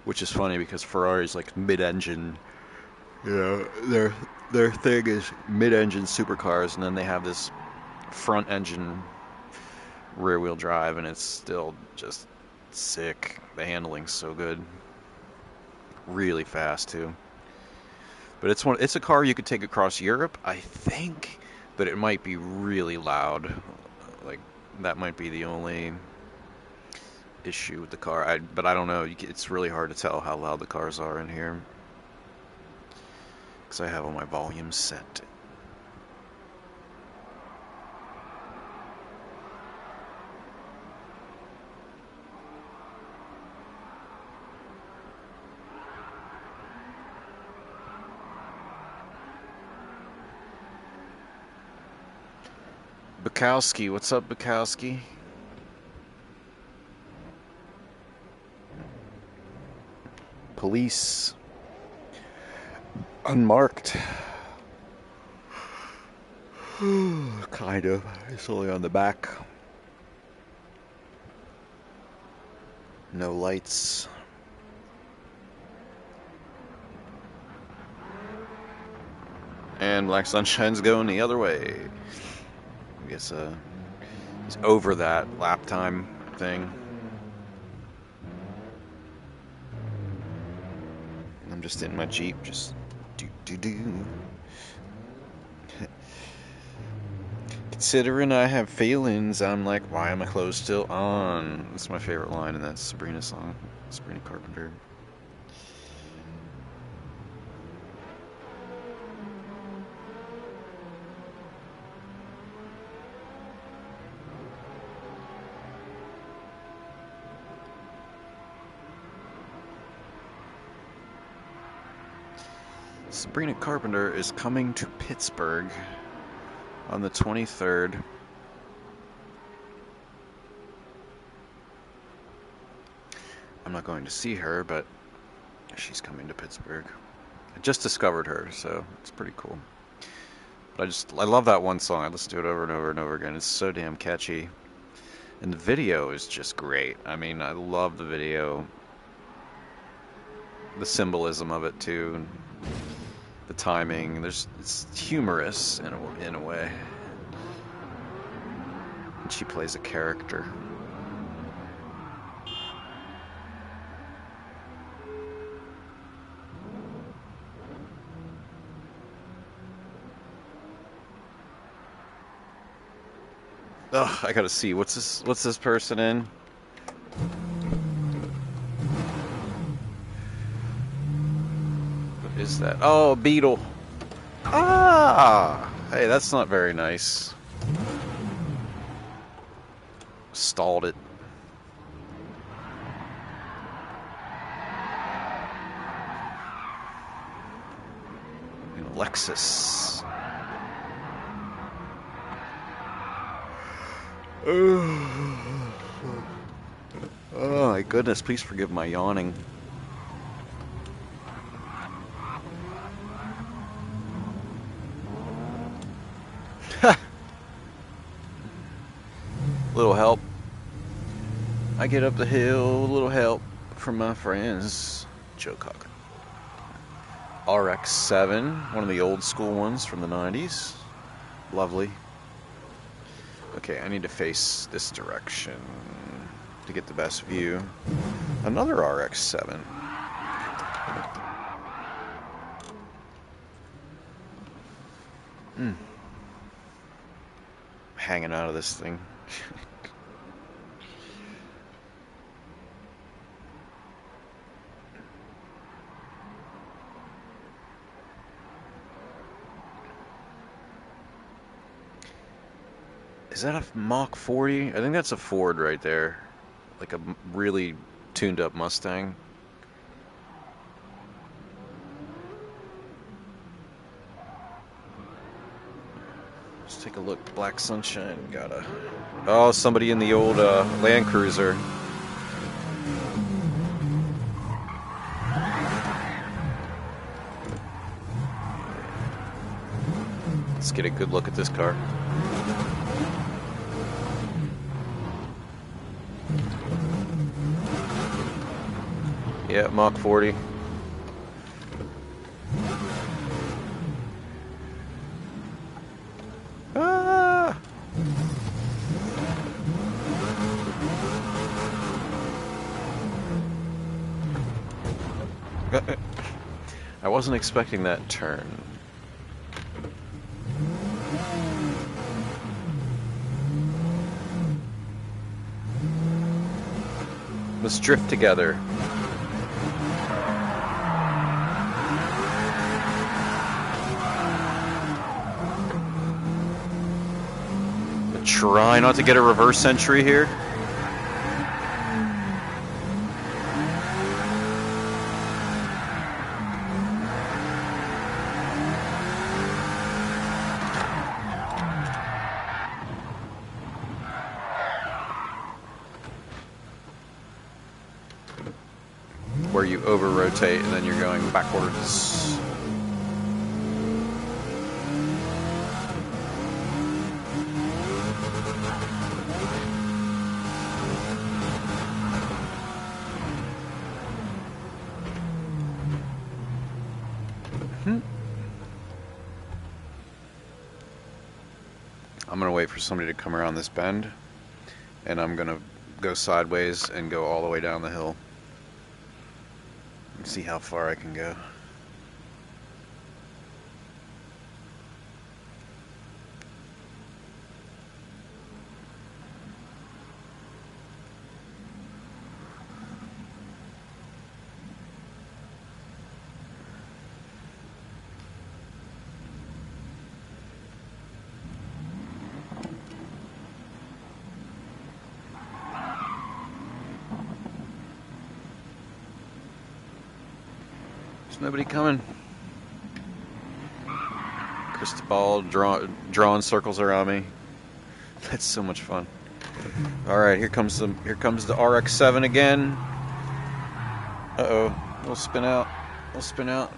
Which is funny because Ferrari's like mid-engine. You know, their thing is mid-engine supercars, and then they have this front-engine rear-wheel drive, and it's still just sick. The handling's so good. Really fast too. But it's a car you could take across Europe, I think, but it might be really loud. Like, that might be the only issue with the car. But I don't know. It's really hard to tell how loud the cars are in here, because I have all my volumes set. Bukowski. What's up, Bukowski? Police. Unmarked. Kind of. It's only on the back. No lights. And Black Sunshine's going the other way. I guess he's over that lap time thing. I'm just in my Jeep, just do. Considering I have feelings, I'm like, why are my clothes still on? That's my favorite line in that Sabrina song, Sabrina Carpenter. Sabrina Carpenter is coming to Pittsburgh on the 23rd. I'm not going to see her, but she's coming to Pittsburgh. I just discovered her, so it's pretty cool. But I love that one song. I listen to it over and over and over again. It's so damn catchy. And the video is just great. I mean, I love the video. The symbolism of it, too. The timing, it's humorous in a way. And she plays a character. Ugh, I gotta see what's this person in? Is that? Oh, Beetle. Ah! Hey, that's not very nice. Stalled it. And Lexus. Oh my goodness, please forgive my yawning. Little help. I get up the hill, little help from my friends. Joe Cocker. RX-7, one of the old school ones from the 90s. Lovely. Okay, I need to face this direction to get the best view. Another RX-7. Hanging out of this thing. Is that a Mach 40? I think that's a Ford right there. Like a really tuned up Mustang. Let's take a look. Black Sunshine. Oh, somebody in the old Land Cruiser. Let's get a good look at this car. Yeah, Mach 40. Ah! I wasn't expecting that turn. Let's drift together. Try not to get a reverse entry here. where you over rotate and then you're going backwards. I'm gonna wait for somebody to come around this bend, and I'm gonna go sideways and go all the way down the hill and see how far I can go. Nobody coming. Cristobal drawing circles around me. That's so much fun. All right, here comes the RX-7 again. Uh-oh, we'll spin out. We'll spin out.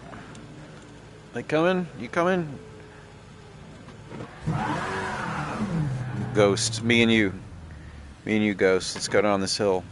They coming? You coming? Ghost, me and you, Ghost. Let's go down this hill.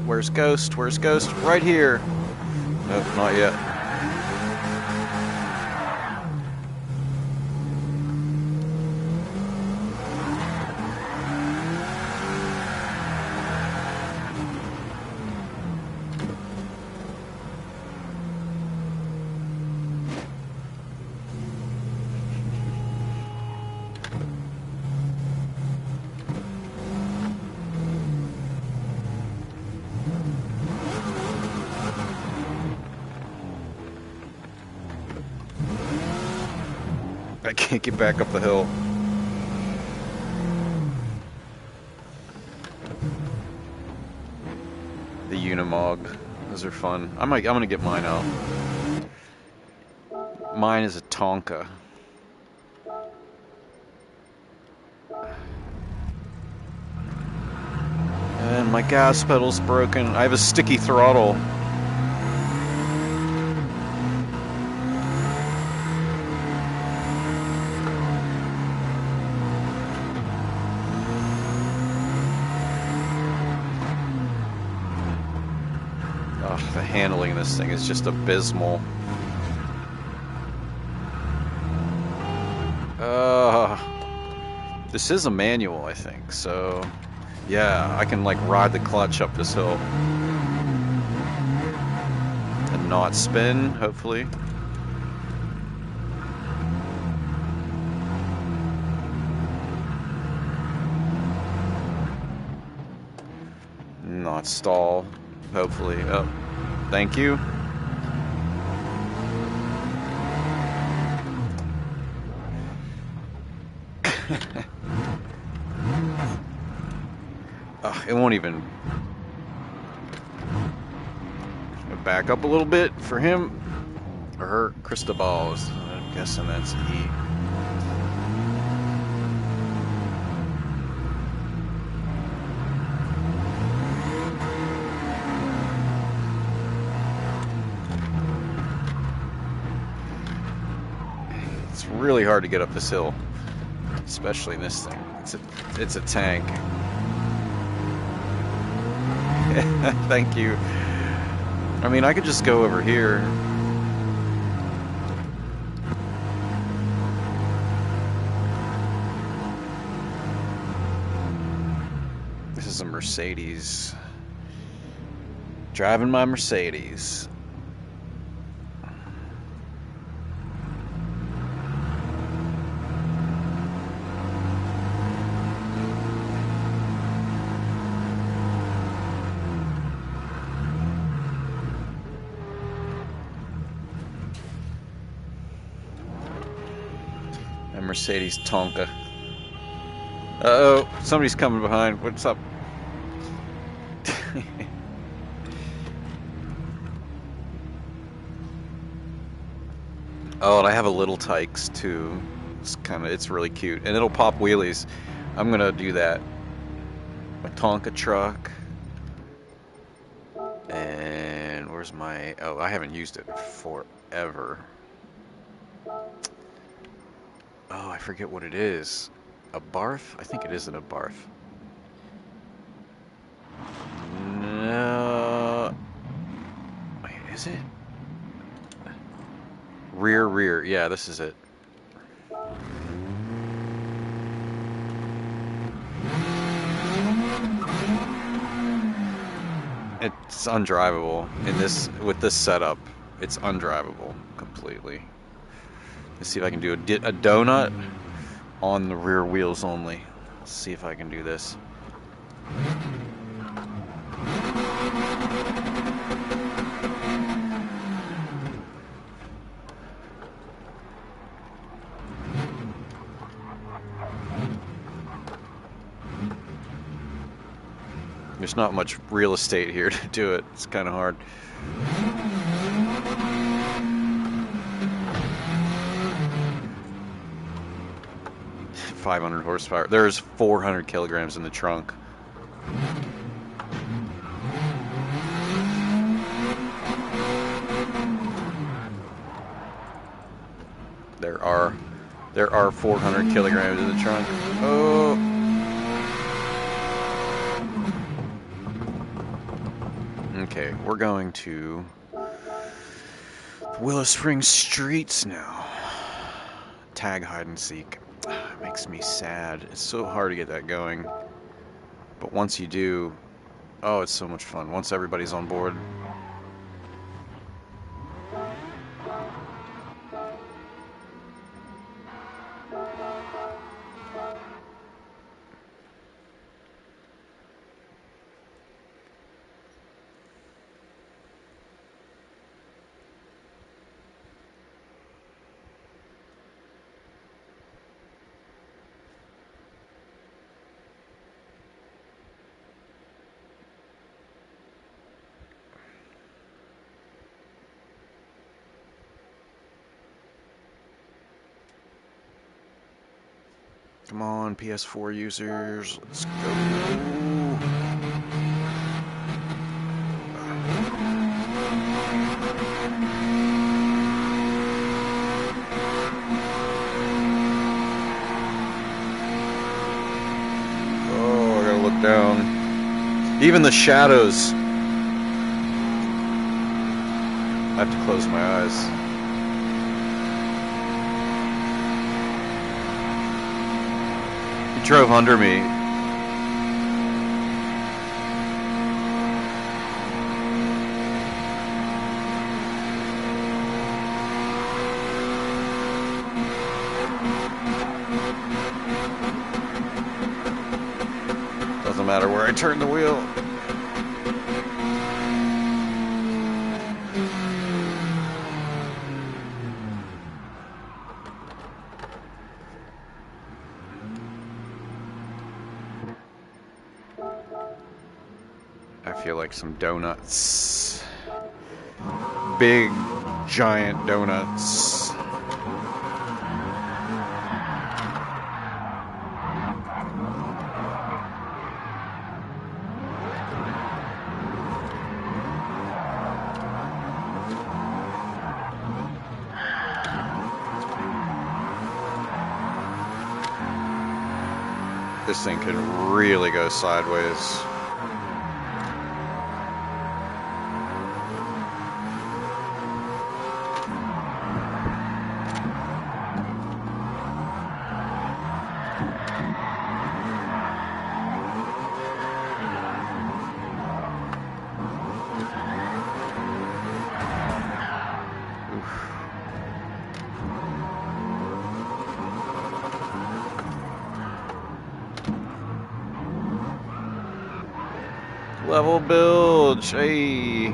Where's Ghost? Where's Ghost? Right here. Nope, not yet. I can't get back up the hill. The Unimog. Those are fun. I'm gonna get mine out. Mine is a Tonka. And my gas pedal's broken. I have a sticky throttle. The handling of this thing is just abysmal. This is a manual, I think, so yeah, I can like ride the clutch up this hill and not spin, hopefully. Not stall, hopefully. Oh. Thank you. It won't even back up a little bit for him or her. Cristobal, I'm guessing that's E. It's really hard to get up this hill, especially in this thing. It's a tank. Thank you. I mean, I could just go over here. This is a Mercedes. Driving my Mercedes. A Mercedes Tonka. Uh-oh, somebody's coming behind. What's up? Oh, and I have a little Tykes too. It's really cute, and it'll pop wheelies. I'm gonna do that. A Tonka truck. And where's my? Oh, I haven't used it forever. Oh, I forget what it is. A Barth? I think it is an Abarth. No. Wait, is it? Rear. Yeah, this is it. It's undrivable with this setup. It's undrivable completely. Let's see if I can do a donut on the rear wheels only. Let's see if I can do this. There's not much real estate here to do it. It's kind of hard. .500 horsepower. There's 400 kilograms in the trunk. There are 400 kilograms in the trunk. Oh. Okay, we're going to Willow Springs streets now. Tag hide and seek. It makes me sad. It's so hard to get that going. But once you do, oh, it's so much fun. Once everybody's on board. Come on, PS4 users, let's go. Oh, I gotta look down. Even the shadows. I have to close my eyes. Drove under me. Doesn't matter where I turn the wheel. I feel like some donuts. Big, giant donuts. This thing can really go sideways. Level bilge, hey.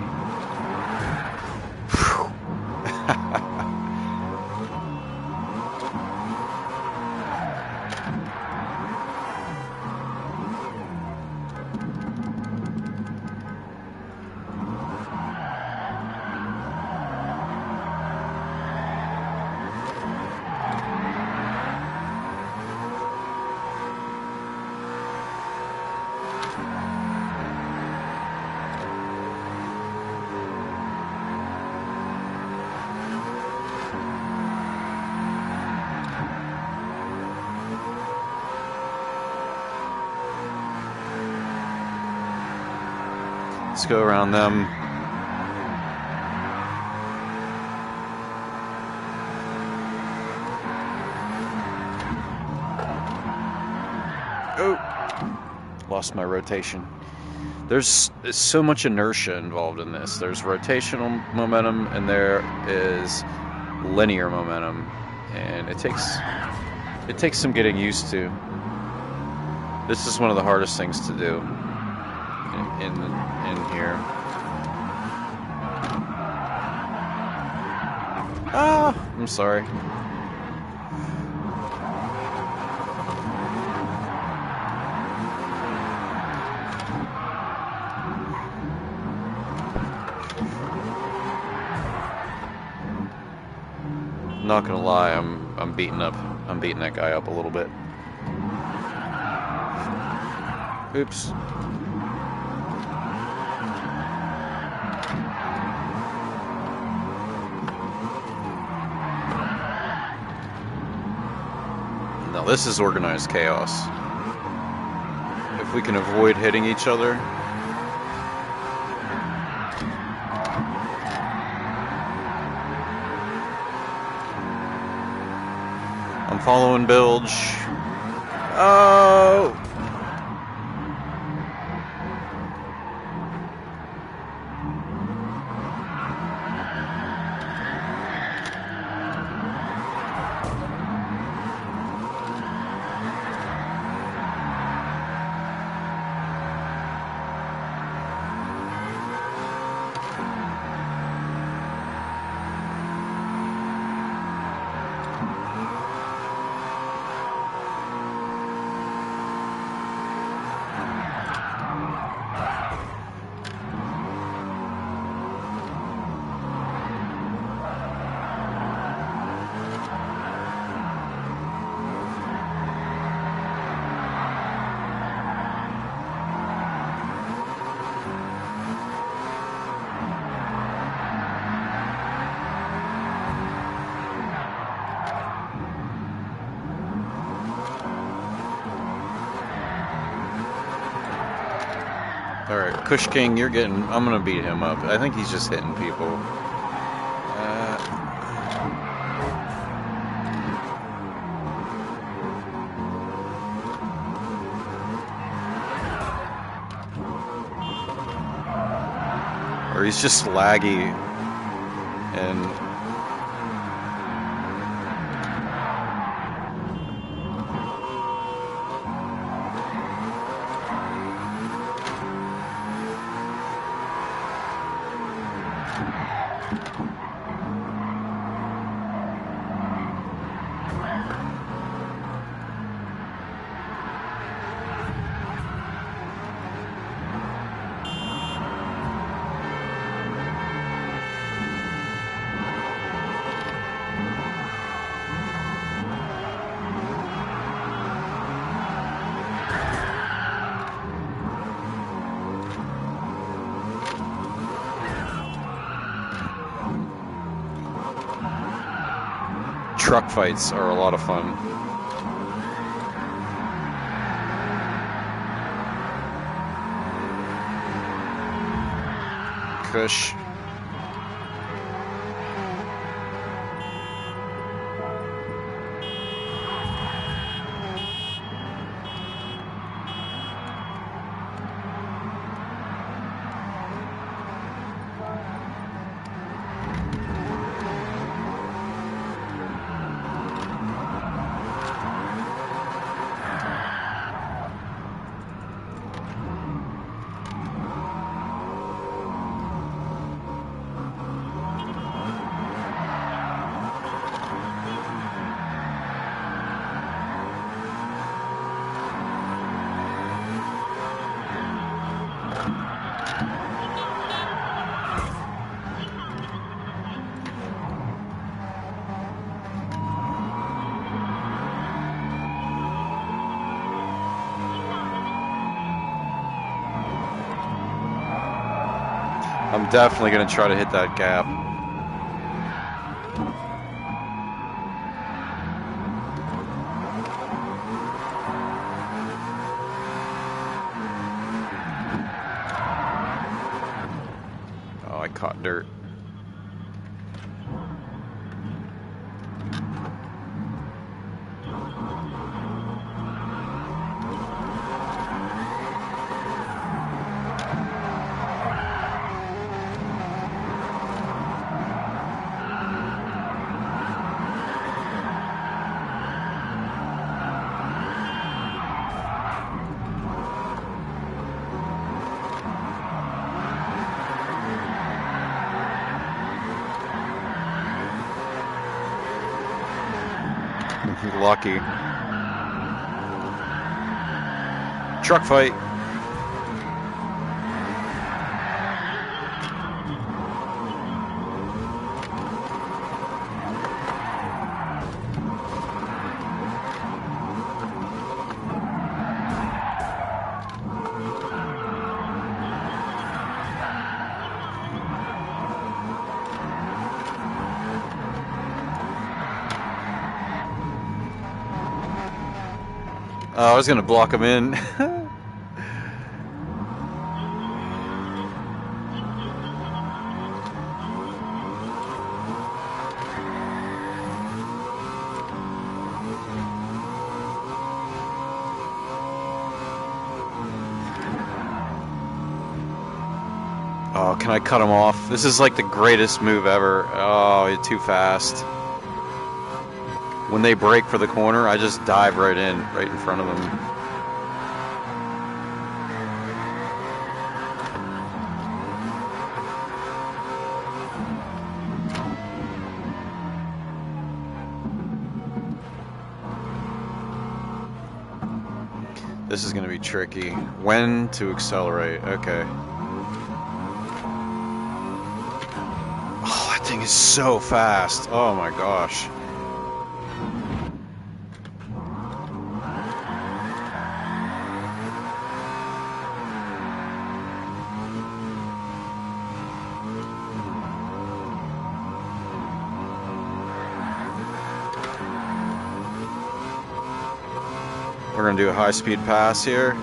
Let's go around them. Oh, lost my rotation. There's so much inertia involved in this. There's rotational momentum and there is linear momentum, and it takes some getting used to. This is one of the hardest things to do in here. Ah, I'm sorry. Not gonna lie, I'm beating that guy up a little bit. Oops. Now this is organized chaos. If we can avoid hitting each other. I'm following Bilge. Oh! Alright, Kush King, you're getting... I'm gonna beat him up. I think he's just hitting people. Or he's just laggy. And... truck fights are a lot of fun. Kush. I'm definitely going to try to hit that gap. hot dirt. Lucky. Truck fight. I was gonna block him in. Oh, can I cut him off? This is like the greatest move ever. Oh, you're too fast. When they break for the corner, I just dive right in front of them. This is going to be tricky. When to accelerate? Okay. Oh, that thing is so fast. Oh my gosh. We're going to do a high-speed pass here.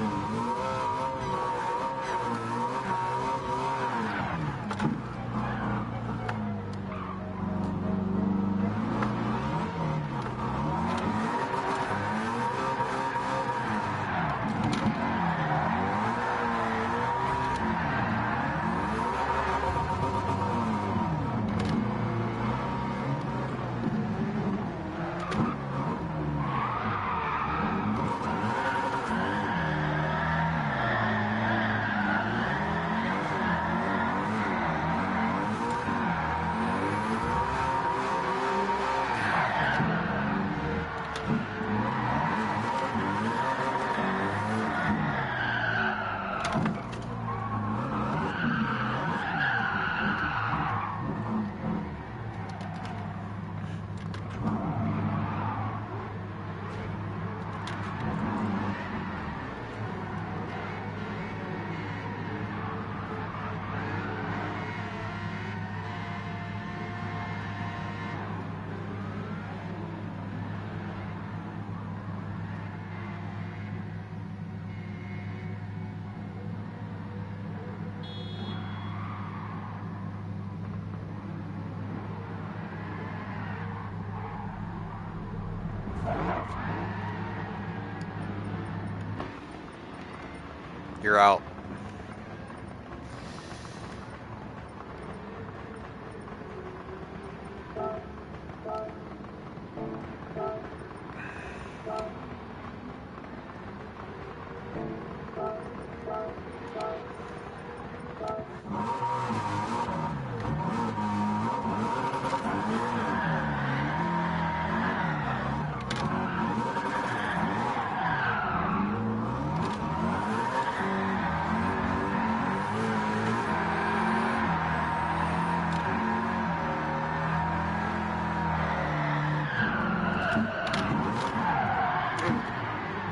You're out.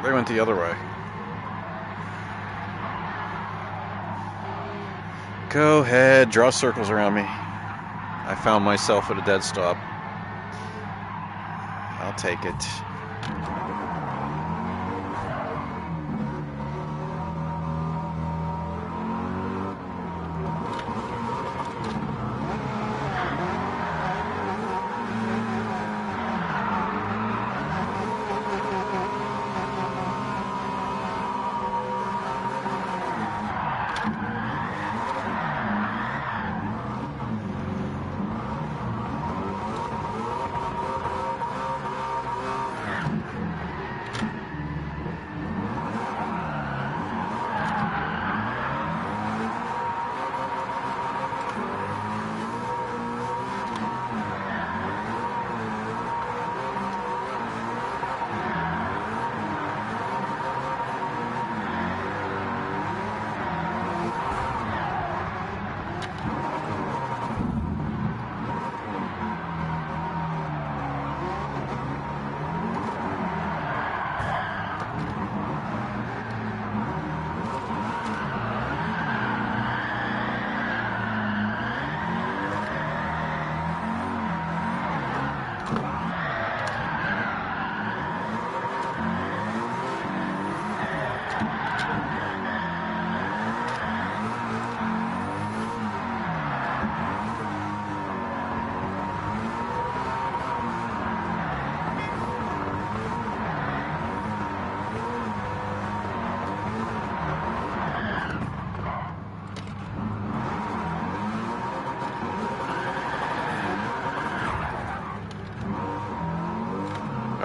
They went the other way. Go ahead, draw circles around me. I found myself at a dead stop. I'll take it.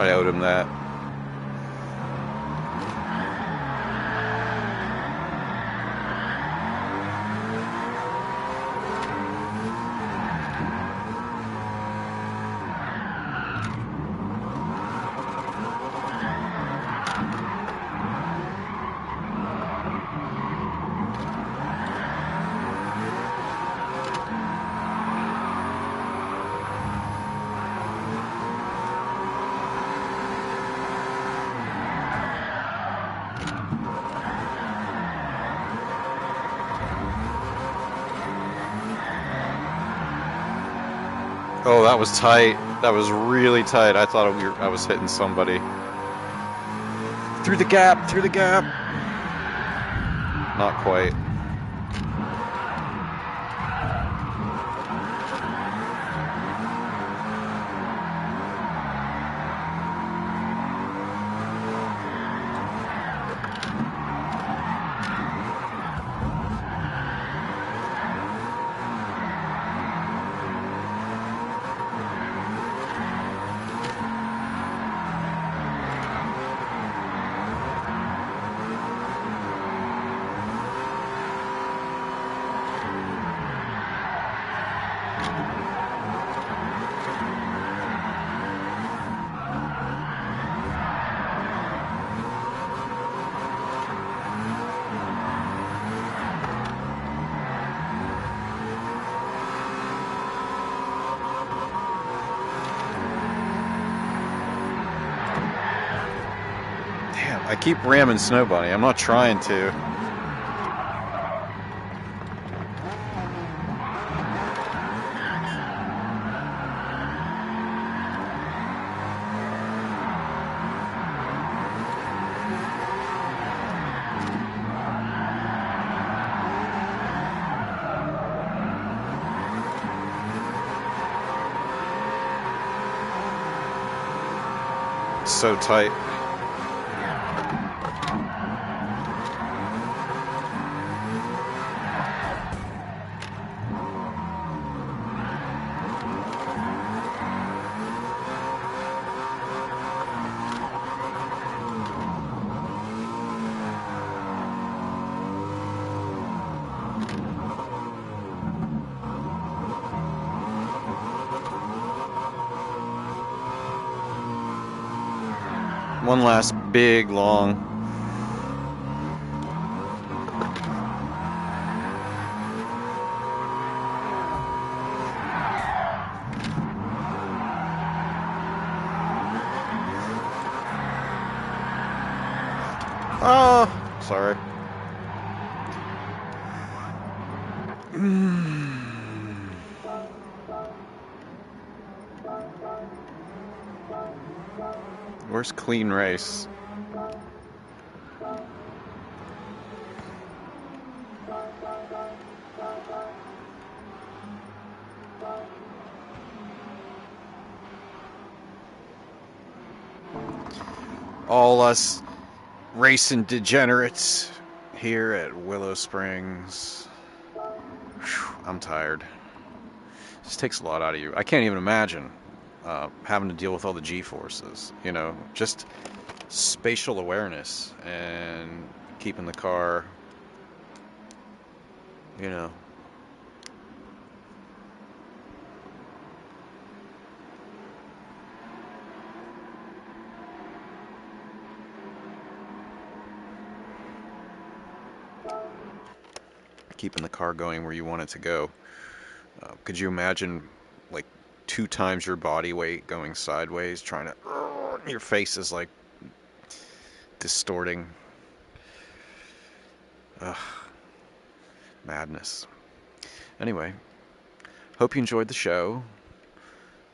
I owed him that. Oh, that was tight. That was really tight. I thought I was hitting somebody. Through the gap, through the gap. Not quite. I keep ramming Snow Bunny. I'm not trying to. It's so tight. One last big, long. Oh, sorry. Where's clean race? All us racing degenerates here at Willow Springs. Whew, I'm tired. This takes a lot out of you. I can't even imagine having to deal with all the G-forces, you know, just spatial awareness and keeping the car, you know. Keeping the car going where you want it to go. Could you imagine, like, 2 times your body weight going sideways, trying to... your face is, like, distorting. Ugh. Madness. Anyway, hope you enjoyed the show.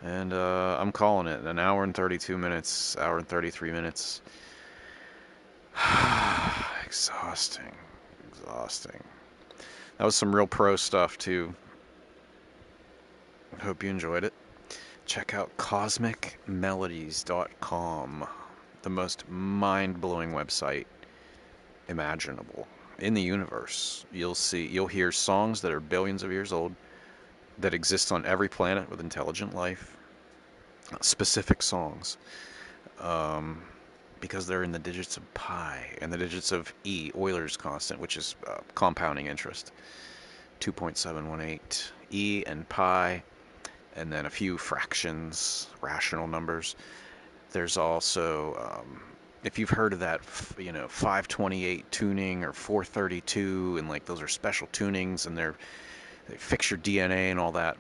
And I'm calling it an hour and 32 minutes, hour and 33 minutes. Exhausting. That was some real pro stuff, too. Hope you enjoyed it. Check out cosmicmelodies.com, the most mind-blowing website imaginable in the universe. You'll hear songs that are billions of years old, that exist on every planet with intelligent life. Specific songs. because they're in the digits of pi and the digits of E, Euler's constant, which is compounding interest, 2.718 E and pi, and then a few fractions, rational numbers. There's also, if you've heard of that, 528 tuning or 432, and like those are special tunings, and they fix your DNA and all that.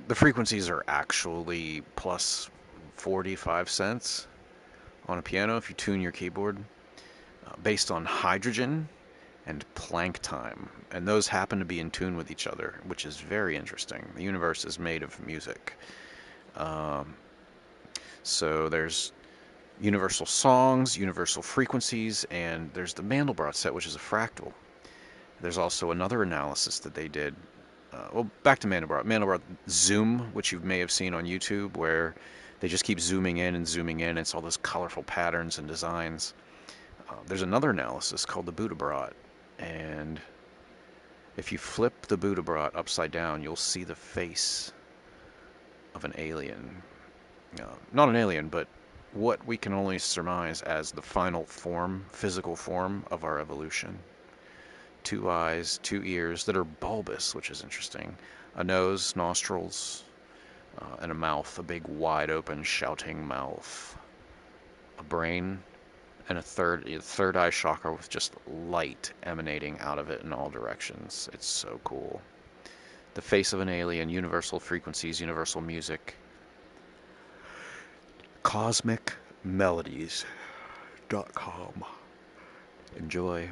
The frequencies are actually plus 45 cents on a piano if you tune your keyboard, based on hydrogen and Planck time, and those happen to be in tune with each other, which is very interesting. The universe is made of music. Um, so there's universal songs, universal frequencies, and there's the Mandelbrot set, which is a fractal. There's also another analysis that they did. Well, back to Mandelbrot. Mandelbrot Zoom, which you may have seen on YouTube, where they just keep zooming in and zooming in. It's all those colorful patterns and designs. There's another analysis called the Buddhabrot, and if you flip the Buddhabrot upside down, you'll see the face of an alien. Not an alien, but what we can only surmise as the final form, physical form of our evolution. Two eyes, two ears that are bulbous, which is interesting. A nose, nostrils, and a mouth, a big wide open shouting mouth. A brain, and a third eye chakra with just light emanating out of it in all directions. It's so cool. The face of an alien, universal frequencies, universal music. CosmicMelodies.com. Enjoy.